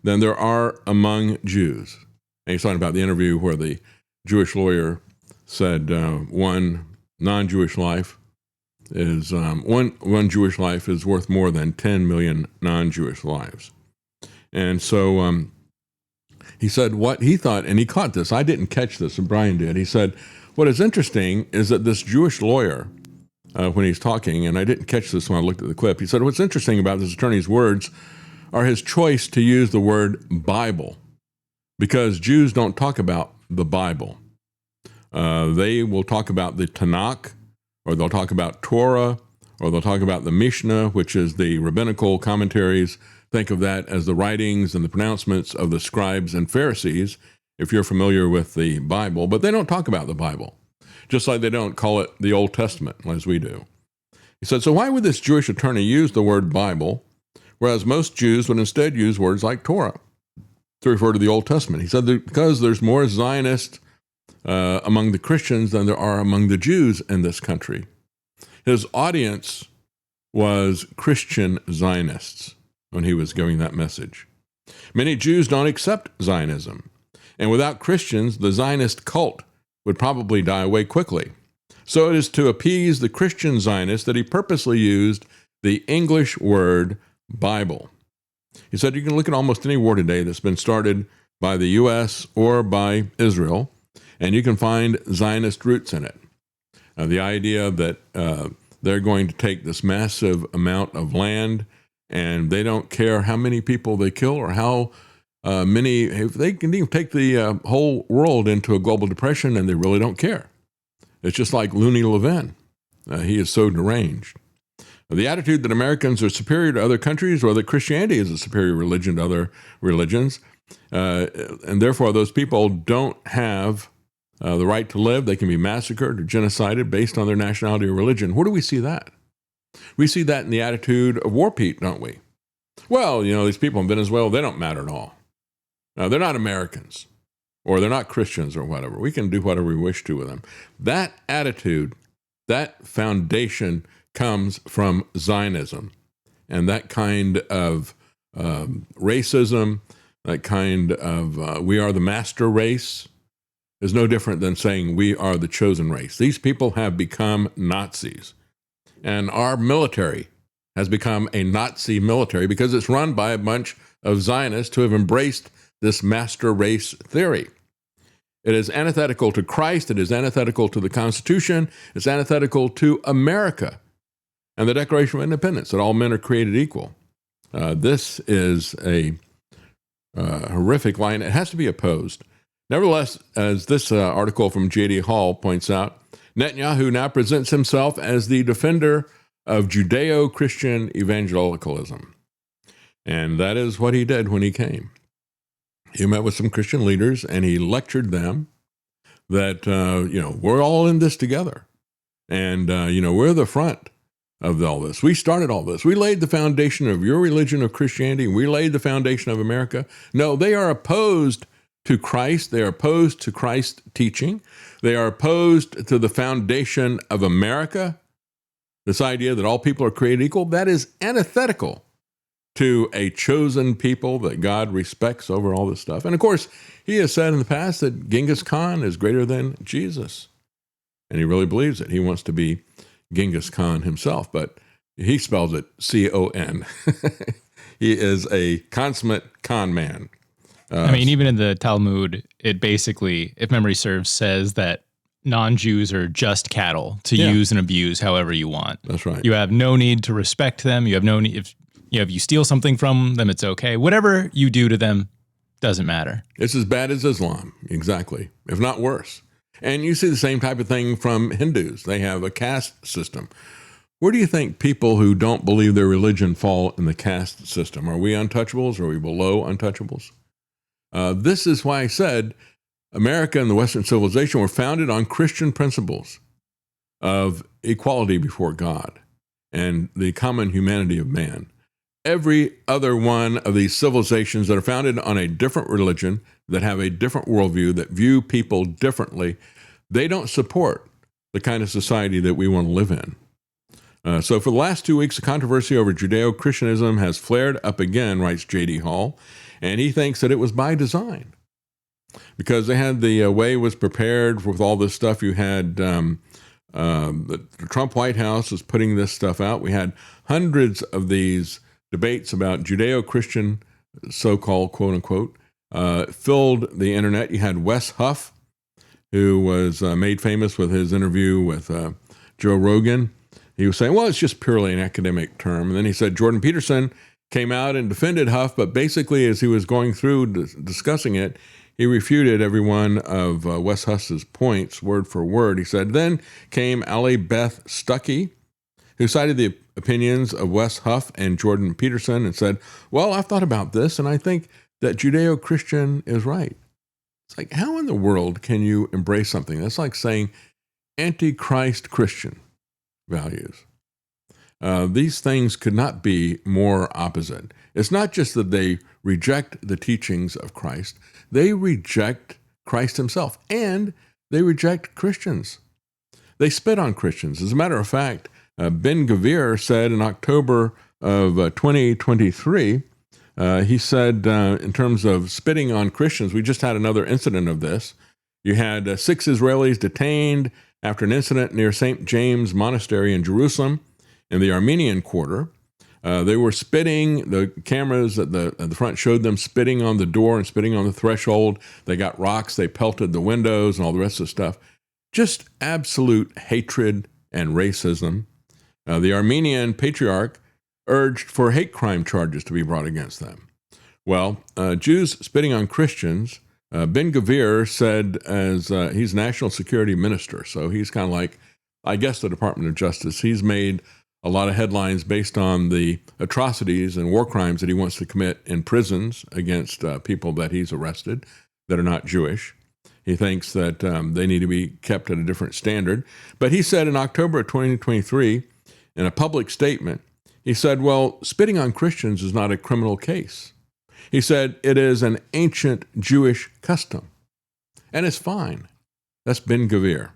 than there are among Jews. And he's talking about the interview where the Jewish lawyer said one non-Jewish life is one Jewish life is worth more than 10 million non-Jewish lives. And so he said what he thought, and he caught this. I didn't catch this, and Brian did. He said, what is interesting is that this Jewish lawyer, when he's talking, and I didn't catch this when I looked at the clip, he said what's interesting about this attorney's words are his choice to use the word Bible, because Jews don't talk about the Bible. They will talk about the Tanakh, or they'll talk about Torah, or they'll talk about the Mishnah, which is the rabbinical commentaries. Think of that as the writings and the pronouncements of the scribes and Pharisees, if you're familiar with the Bible. But they don't talk about the Bible, just like they don't call it the Old Testament, as we do. He said, so why would this Jewish attorney use the word Bible, whereas most Jews would instead use words like Torah to refer to the Old Testament? He said that because there's more Zionists among the Christians than there are among the Jews in this country. His audience was Christian Zionists when he was giving that message. Many Jews don't accept Zionism, and without Christians, the Zionist cult would probably die away quickly. So it is to appease the Christian Zionists that he purposely used the English word Bible. He said you can look at almost any war today that's been started by the U.S. or by Israel, and you can find Zionist roots in it. The idea that they're going to take this massive amount of land, and they don't care how many people they kill or how many, if they can even take the whole world into a global depression, and they really don't care. It's just like Looney Levin. He is so deranged. The attitude that Americans are superior to other countries, or that Christianity is a superior religion to other religions, and therefore those people don't have the right to live. They can be massacred or genocided based on their nationality or religion. Where do we see that? We see that in the attitude of War Pete, don't we? Well, these people in Venezuela, they don't matter at all. They're not Americans, or they're not Christians or whatever. We can do whatever we wish to with them. That attitude, that foundation comes from Zionism. And that kind of racism, that kind of we are the master race, is no different than saying we are the chosen race. These people have become Nazis. And our military has become a Nazi military because it's run by a bunch of Zionists who have embraced this master race theory. It is antithetical to Christ. It is antithetical to the Constitution. It's antithetical to America and the Declaration of Independence, that all men are created equal. This is a horrific line. It has to be opposed. Nevertheless, as this article from J.D. Hall points out, Netanyahu now presents himself as the defender of Judeo-Christian evangelicalism. And that is what he did when he came. He met with some Christian leaders and he lectured them that, we're all in this together. And, we're the front of all this. We started all this. We laid the foundation of your religion of Christianity. We laid the foundation of America. No, they are opposed to Christ. They are opposed to Christ's teaching. They are opposed to the foundation of America. This idea that all people are created equal, that is antithetical to a chosen people that God respects over all this stuff. And of course, he has said in the past that Genghis Khan is greater than Jesus. And he really believes it. He wants to be Genghis Khan himself, but he spells it C-O-N. He is a consummate con man. Even in the Talmud, it basically, if memory serves, says that non-Jews are just cattle to use and abuse however you want. That's right. You have no need to respect them. You have no need, if you steal something from them, it's okay. Whatever you do to them doesn't matter. It's as bad as Islam, exactly, if not worse. And you see the same type of thing from Hindus. They have a caste system. Where do you think people who don't believe their religion fall in the caste system? Are we untouchables? Or are we below untouchables? This is why I said America and the Western civilization were founded on Christian principles of equality before God and the common humanity of man. Every other one of these civilizations that are founded on a different religion, that have a different worldview, that view people differently, they don't support the kind of society that we want to live in. So for the last 2 weeks, the controversy over Judeo-Christianism has flared up again, writes J.D. Hall, and he thinks that it was by design. Because they had the way was prepared with all this stuff. You had the Trump White House was putting this stuff out. We had hundreds of these debates about Judeo-Christian, so-called, quote-unquote, filled the internet. You had Wes Huff, who was made famous with his interview with Joe Rogan. He was saying, well, it's just purely an academic term. And then he said Jordan Peterson came out and defended Huff, but basically as he was going through discussing it, he refuted every one of Wes Huff's points word for word. He said, then came Allie Beth Stuckey, who cited the opinions of Wes Huff and Jordan Peterson and said, well, I've thought about this, and I think that Judeo-Christian is right. It's like, how in the world can you embrace something? That's like saying Antichrist Christian values. These things could not be more opposite. It's not just that they reject the teachings of Christ, they reject Christ himself, and they reject Christians. They spit on Christians. As a matter of fact, Ben Gvir said in October of 2023, he said in terms of spitting on Christians, we just had another incident of this. You had 6 Israelis detained after an incident near St. James Monastery in Jerusalem in the Armenian quarter. They were spitting. The cameras at the front showed them spitting on the door and spitting on the threshold. They got rocks. They pelted the windows and all the rest of the stuff. Just absolute hatred and racism. The Armenian patriarch urged for hate crime charges to be brought against them. Well, Jews spitting on Christians, Ben Gvir said, as he's national security minister, so he's kind of like, I guess, the Department of Justice. He's made a lot of headlines based on the atrocities and war crimes that he wants to commit in prisons against people that he's arrested that are not Jewish. He thinks that they need to be kept at a different standard. But he said in October of 2023, in a public statement, he said, well, spitting on Christians is not a criminal case. He said it is an ancient Jewish custom, and it's fine. That's Ben Gvir.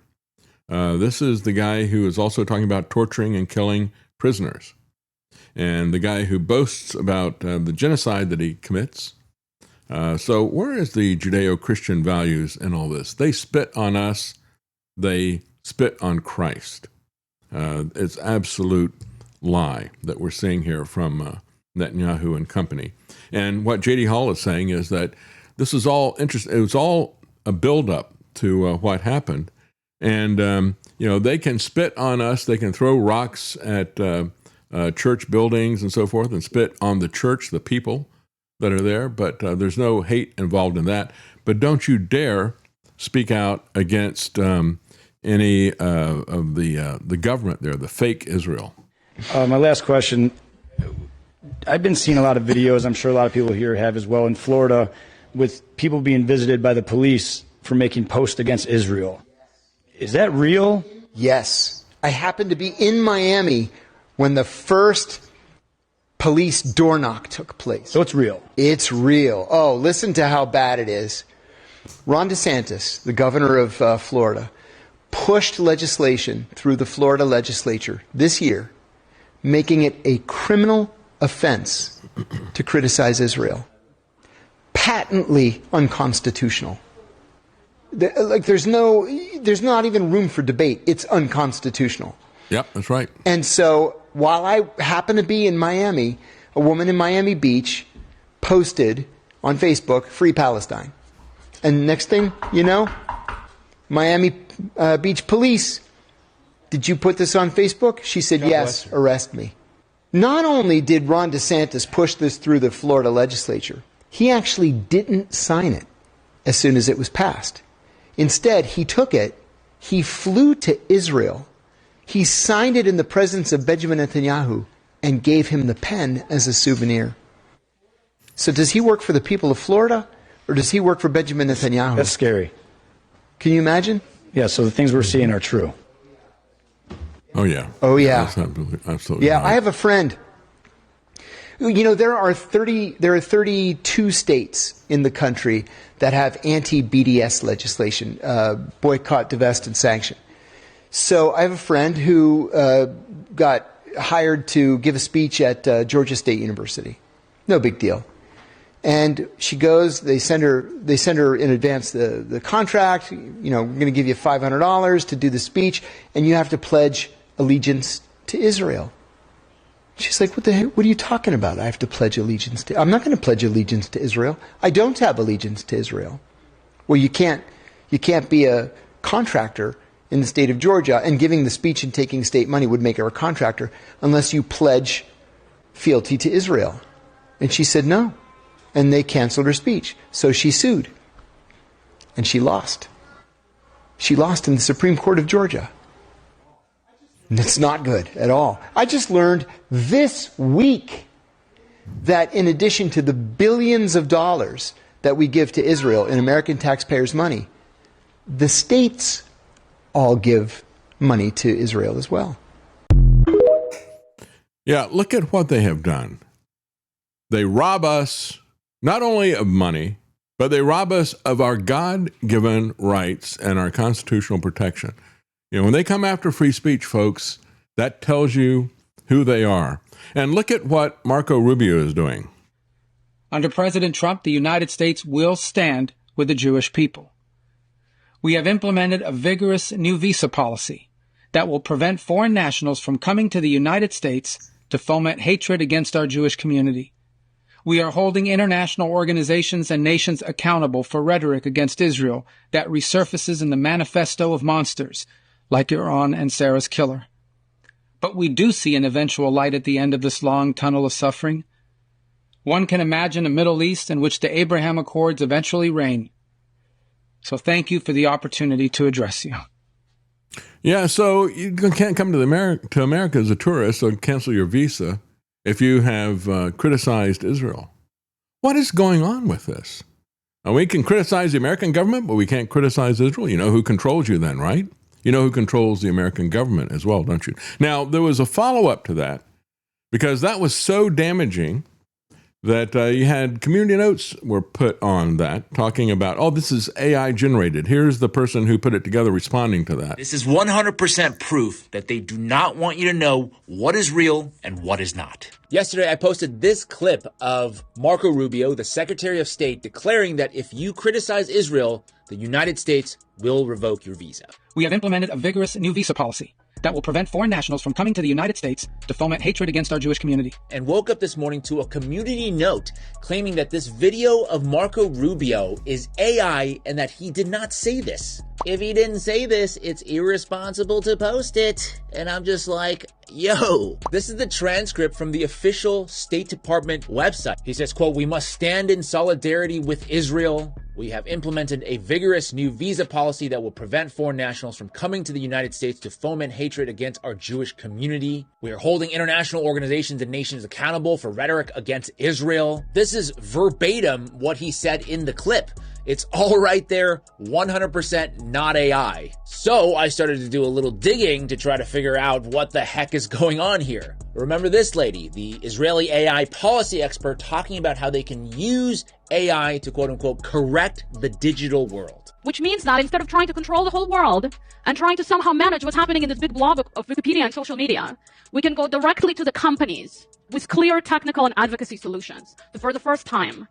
This is the guy who is also talking about torturing and killing prisoners, and the guy who boasts about the genocide that he commits. So where is the Judeo-Christian values in all this? They spit on us. They spit on Christ. It's absolute lie that we're seeing here from Netanyahu and company. And what J.D. Hall is saying is that this is all interesting. It was all a buildup to what happened. And, they can spit on us. They can throw rocks at church buildings and so forth and spit on the church, the people that are there. But there's no hate involved in that. But don't you dare speak out against any of the government there, the fake Israel. My last question. I've been seeing a lot of videos, I'm sure a lot of people here have as well, in Florida, with people being visited by the police for making posts against Israel. Is that real? Yes. I happened to be in Miami when the first police door knock took place. So it's real? It's real. Oh, listen to how bad it is. Ron DeSantis, the governor of Florida, pushed legislation through the Florida legislature this year, making it a criminal offense to criticize Israel. Patently unconstitutional. There's not even room for debate. It's unconstitutional. Yep, that's right. And so while I happen to be in Miami, a woman in Miami Beach posted on Facebook, "Free Palestine." And next thing you know, Miami Beach police, "Did you put this on Facebook?" She said, "Yes, arrest me." Not only did Ron DeSantis push this through the Florida legislature, he actually didn't sign it as soon as it was passed. Instead, he took it, he flew to Israel, he signed it in the presence of Benjamin Netanyahu, and gave him the pen as a souvenir. So does he work for the people of Florida, or does he work for Benjamin Netanyahu? That's scary. Can you imagine? Yeah, so the things we're seeing are true. Oh, yeah. Oh, yeah. That's absolutely Yeah, right. I have a friend. There are 32 states in the country that have anti-BDS legislation, boycott, divest, and sanction. So I have a friend who got hired to give a speech at Georgia State University. No big deal. And she goes, they send her in advance the contract, we're going to give you $500 to do the speech, and you have to pledge allegiance to Israel. She's like, what the heck? What are you talking about? I have to pledge allegiance to... I'm not going to pledge allegiance to Israel. I don't have allegiance to Israel. Well, you can't be a contractor in the state of Georgia, and giving the speech and taking state money would make her a contractor unless you pledge fealty to Israel. And she said no. And they canceled her speech. So she sued. And she lost. She lost in the Supreme Court of Georgia. And it's not good at all. I just learned this week that in addition to the billions of dollars that we give to Israel in American taxpayers' money, the states all give money to Israel as well. Yeah, look at what they have done. They rob us not only of money, but they rob us of our God-given rights and our constitutional protection. When they come after free speech, folks, that tells you who they are. And look at what Marco Rubio is doing. Under President Trump, the United States will stand with the Jewish people. We have implemented a vigorous new visa policy that will prevent foreign nationals from coming to the United States to foment hatred against our Jewish community. We are holding international organizations and nations accountable for rhetoric against Israel that resurfaces in the manifesto of monsters like Iran and Sarah's killer. But we do see an eventual light at the end of this long tunnel of suffering. One can imagine a Middle East in which the Abraham Accords eventually reign. So thank you for the opportunity to address you. Yeah, so you can't come to America as a tourist, so cancel your visa if you have criticized Israel. What is going on with this? And we can criticize the American government, but we can't criticize Israel. You know who controls you then, right? You know who controls the American government as well, don't you? Now, there was a follow-up to that because that was so damaging that you had community notes were put on that talking about, oh, this is AI generated. Here's the person who put it together responding to that. This is 100% proof that they do not want you to know what is real and what is not. Yesterday, I posted this clip of Marco Rubio, the Secretary of State, declaring that if you criticize Israel, the United States will revoke your visa. We have implemented a vigorous new visa policy that will prevent foreign nationals from coming to the United States to foment hatred against our Jewish community. And woke up this morning to a community note claiming that this video of Marco Rubio is AI and that he did not say this. If he didn't say this, it's irresponsible to post it. And I'm just like, yo, this is the transcript from the official State Department website. He says, quote, "We must stand in solidarity with Israel. We have implemented a vigorous new visa policy that will prevent foreign nationals from coming to the United States to foment hatred against our Jewish community. We are holding international organizations and nations accountable for rhetoric against Israel." This is verbatim what he said in the clip. It's all right there, 100% not AI. So I started to do a little digging to try to figure out what the heck is going on here. Remember this lady, the Israeli AI policy expert, talking about how they can use AI to quote unquote correct the digital world. Which means that instead of trying to control the whole world and trying to somehow manage what's happening in this big blob of Wikipedia and social media, we can go directly to the companies with clear technical and advocacy solutions. So for the first time,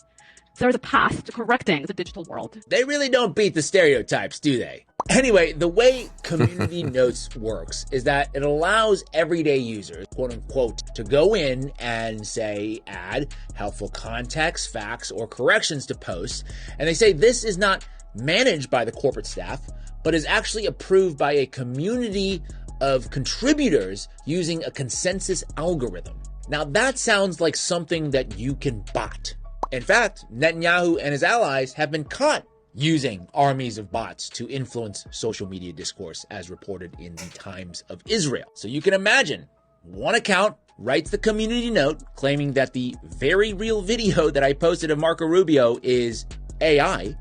there's a path to correcting the digital world. They really don't beat the stereotypes, do they? Anyway, the way Community Notes works is that it allows everyday users, quote unquote, to go in and say, add helpful context, facts, or corrections to posts. And they say this is not managed by the corporate staff, but is actually approved by a community of contributors using a consensus algorithm. Now that sounds like something that you can bot. In fact, Netanyahu and his allies have been caught using armies of bots to influence social media discourse, as reported in the Times of Israel. So you can imagine, one account writes the community note claiming that the very real video that I posted of Marco Rubio is AI,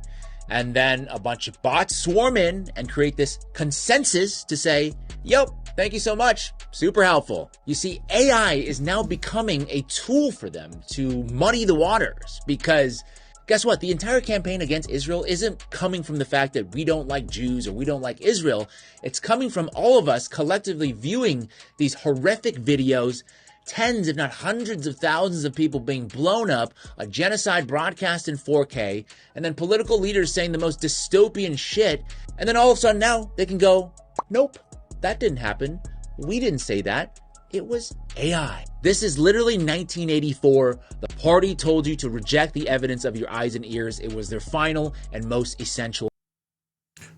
and then a bunch of bots swarm in and create this consensus to say, yo, thank you so much. Super helpful. You see, AI is now becoming a tool for them to muddy the waters because Guess what? The entire campaign against Israel isn't coming from the fact that we don't like Jews or we don't like Israel. It's coming from all of us collectively viewing these horrific videos, tens if not hundreds of thousands of people being blown up, a genocide broadcast in 4K, and then political leaders saying the most dystopian shit, and then all of a sudden now they can go, nope, that didn't happen. We didn't say that. It was AI. This is literally 1984. The party told you to reject the evidence of your eyes and ears. It was their final and most essential.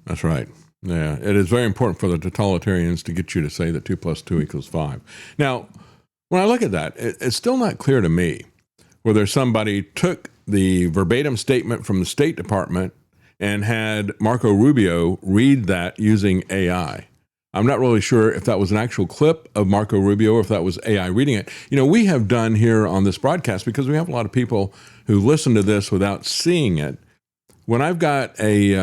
That's right. Yeah, it is very important for the totalitarians to get you to say that 2 + 2 = 5. Now, when I look at that, it's still not clear to me whether somebody took the verbatim statement from the State Department and had Marco Rubio read that using AI. I'm not really sure if that was an actual clip of Marco Rubio or if that was AI reading it. You know, we have done here on this broadcast, because we have a lot of people who listen to this without seeing it. When I've got a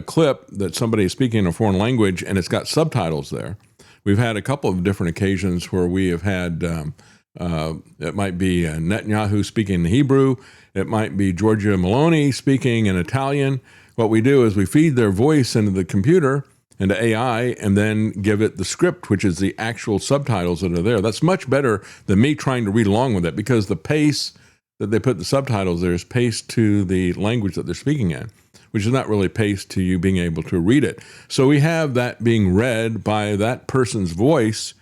clip that somebody is speaking in a foreign language and it's got subtitles there, we've had a couple of different occasions where we have had, it might be Netanyahu speaking in Hebrew, it might be Giorgia Meloni speaking in Italian. What we do is we feed their voice into the computer, into AI, and then give it the script, which is the actual subtitles that are there. That's much better than me trying to read along with it, because the pace that they put the subtitles there is paced to the language that they're speaking in, which is not really paced to you being able to read it. So we have that being read by that person's voice,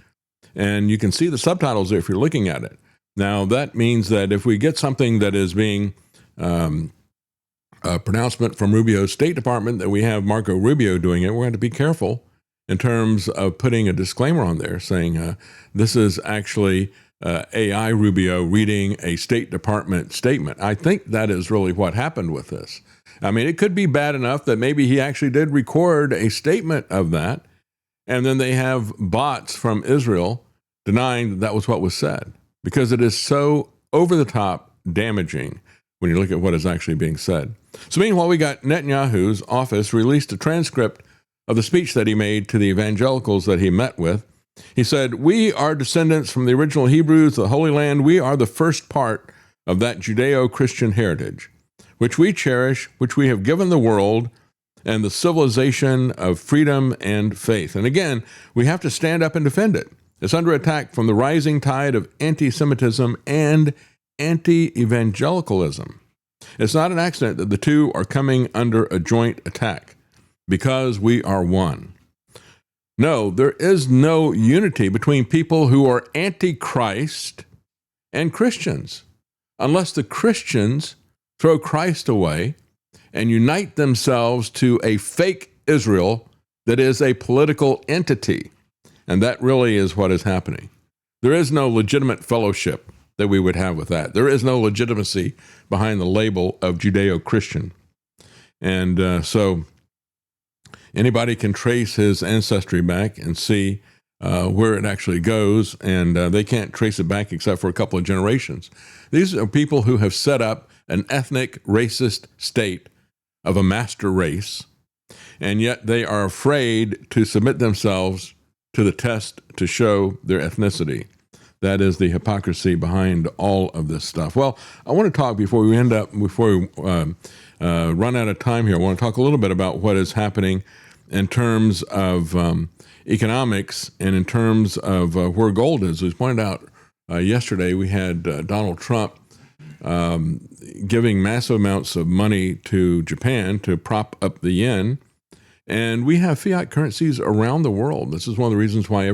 and you can see the subtitles there if you're looking at it. Now, that means that if we get something that is being a pronouncement from Rubio's State Department, that we have Marco Rubio doing it, we're going to be careful in terms of putting a disclaimer on there saying this is actually AI Rubio reading a State Department statement. I think that is really what happened with this. I mean, it could be bad enough that maybe he actually did record a statement of that, and then they have bots from Israel denying that was what was said, because it is so over the top damaging when you look at what is actually being said. So meanwhile, we got Netanyahu's office released a transcript of the speech that he made to the evangelicals that he met with. He said, "We are descendants from the original Hebrews, the Holy Land. We are the first part of that Judeo-Christian heritage, which we cherish, which we have given the world, and the civilization of freedom and faith." And again, we have to stand up and defend it. It's under attack from the rising tide of anti-Semitism and anti-evangelicalism. It's not an accident that the two are coming under a joint attack, because we are one. No, there is no unity between people who are anti-Christ and Christians, unless the Christians throw Christ away and unite themselves to a fake Israel that is a political entity. And that really is what is happening. There is no legitimate fellowship that we would have with that. There is no legitimacy behind the label of Judeo-Christian. And so anybody can trace his ancestry back and see where it actually goes, and they can't trace it back except for a couple of generations. These are people who have set up an ethnic racist state of a master race, and yet they are afraid to submit themselves to the test to show their ethnicity. That is the hypocrisy behind all of this stuff. Well, I want to talk before we run out of time here. I want to talk a little bit about what is happening in terms of economics and in terms of where gold is. As pointed out yesterday, we had Donald Trump giving massive amounts of money to Japan to prop up the yen. And we have fiat currencies around the world. This is one of the reasons why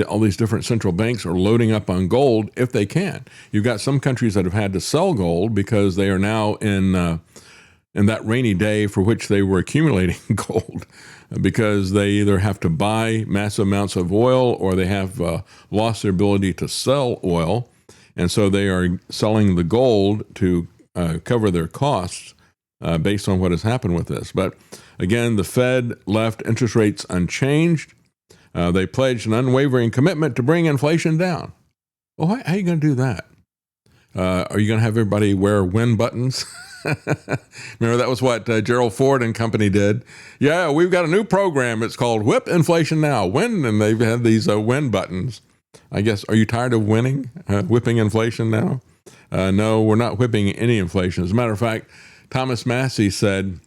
all these different central banks are loading up on gold if they can. You've got some countries that have had to sell gold because they are now in that rainy day for which they were accumulating gold, because they either have to buy massive amounts of oil or they have lost their ability to sell oil. And so they are selling the gold to cover their costs based on what has happened with this. But again, the Fed left interest rates unchanged. They pledged an unwavering commitment to bring inflation down. Well, how are you going to do that? Are you going to have everybody wear win buttons? Remember, that was what Gerald Ford and company did. Yeah, we've got a new program. It's called Whip Inflation Now. Win, and they've had these win buttons. I guess, are you tired of winning, whipping inflation now? No, we're not whipping any inflation. As a matter of fact, Thomas Massey said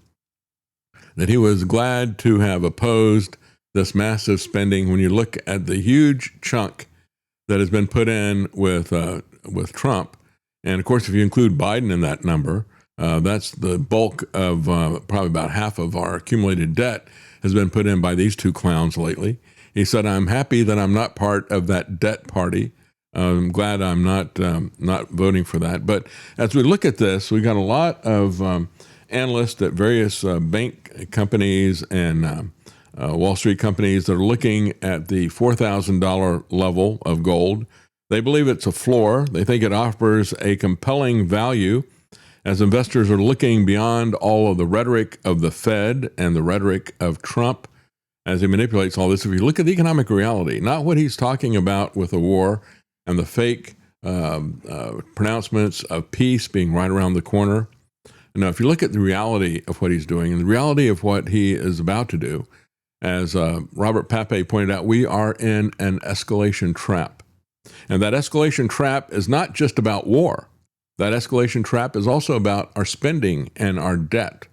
that he was glad to have opposed this massive spending when you look at the huge chunk that has been put in with Trump. And of course, if you include Biden in that number, that's the bulk of probably about half of our accumulated debt has been put in by these two clowns lately. He said, I'm happy that I'm not part of that debt party. I'm glad I'm not voting for that. But as we look at this, we got a lot of analysts at various bank companies and Wall Street companies that are looking at the $4,000 level of gold. They believe it's a floor. They think it offers a compelling value as investors are looking beyond all of the rhetoric of the Fed and the rhetoric of Trump as he manipulates all this. If you look at the economic reality, not what he's talking about with the war and the fake pronouncements of peace being right around the corner. Now, if you look at the reality of what he's doing and the reality of what he is about to do, as Robert Pape pointed out, we are in an escalation trap. And that escalation trap is not just about war. That escalation trap is also about our spending and our debt.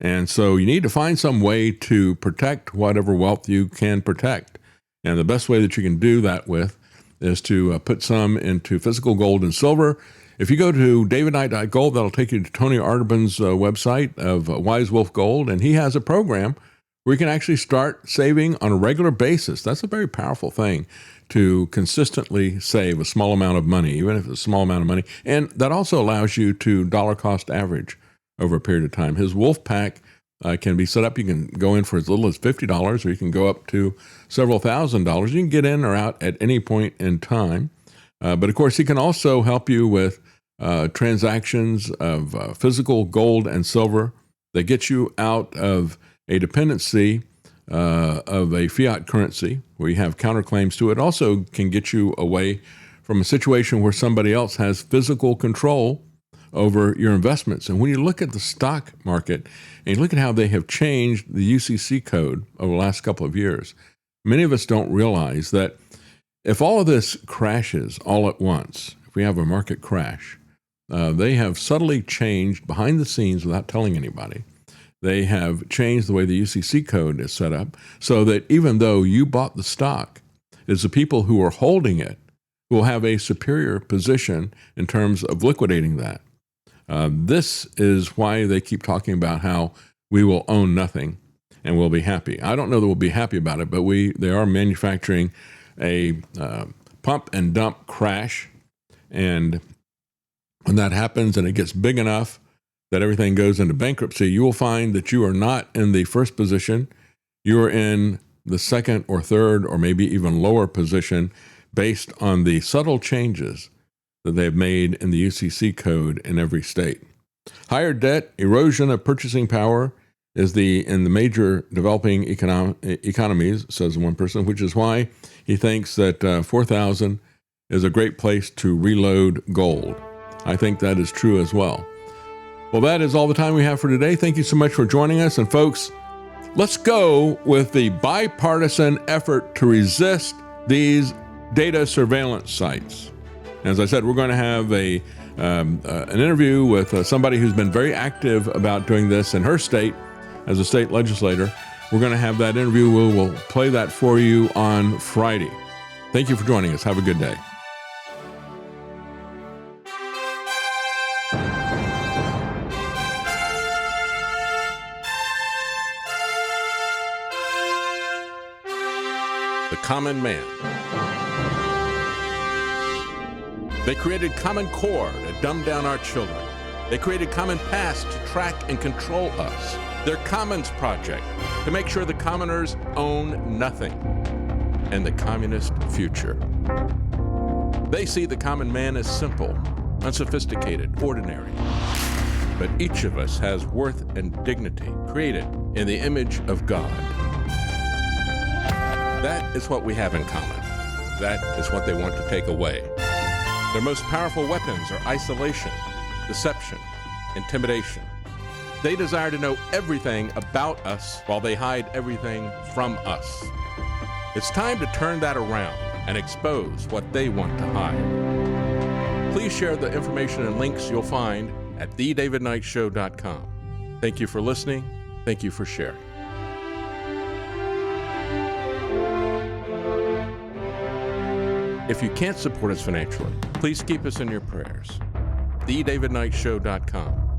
And so you need to find some way to protect whatever wealth you can protect. And the best way that you can do that with is to put some into physical gold and silver. If you go to davidknight.gold, that'll take you to Tony Arterburns' website of Wise Wolf Gold, and he has a program where you can actually start saving on a regular basis. That's a very powerful thing, to consistently save a small amount of money, even if it's a small amount of money. And that also allows you to dollar cost average over a period of time. His Wolf Pack can be set up. You can go in for as little as $50, or you can go up to several $1,000s. You can get in or out at any point in time. But of course, he can also help you with transactions of physical gold and silver that get you out of a dependency of a fiat currency where you have counterclaims to it. Also can get you away from a situation where somebody else has physical control over your investments. And when you look at the stock market and you look at how they have changed the UCC code over the last couple of years, many of us don't realize that if all of this crashes all at once, if we have a market crash, they have subtly changed behind the scenes without telling anybody. They have changed the way the UCC code is set up so that even though you bought the stock, it's the people who are holding it who will have a superior position in terms of liquidating that. This is why they keep talking about how we will own nothing and we'll be happy. I don't know that we'll be happy about it, but they are manufacturing a pump and dump crash. And when that happens and it gets big enough that everything goes into bankruptcy, you will find that you are not in the first position. You are in the second or third or maybe even lower position based on the subtle changes that they've made in the UCC code in every state. Higher debt, erosion of purchasing power is in the major developing economies, says one person, which is why he thinks that 4,000 is a great place to reload gold. I think that is true as well. Well, that is all the time we have for today. Thank you so much for joining us. And folks, let's go with the bipartisan effort to resist these data surveillance sites. As I said, we're going to have an interview with somebody who's been very active about doing this in her state as a state legislator. We're going to have that interview. We'll play that for you on Friday. Thank you for joining us. Have a good day. The common man. They created Common Core to dumb down our children. They created Common Pass to track and control us. Their Commons Project to make sure the commoners own nothing. And the communist future. They see the common man as simple, unsophisticated, ordinary. But each of us has worth and dignity created in the image of God. That is what we have in common. That is what they want to take away. Their most powerful weapons are isolation, deception, intimidation. They desire to know everything about us while they hide everything from us. It's time to turn that around and expose what they want to hide. Please share the information and links you'll find at thedavidknightshow.com. Thank you for listening. Thank you for sharing. If you can't support us financially, please keep us in your prayers. thedavidknightshow.com.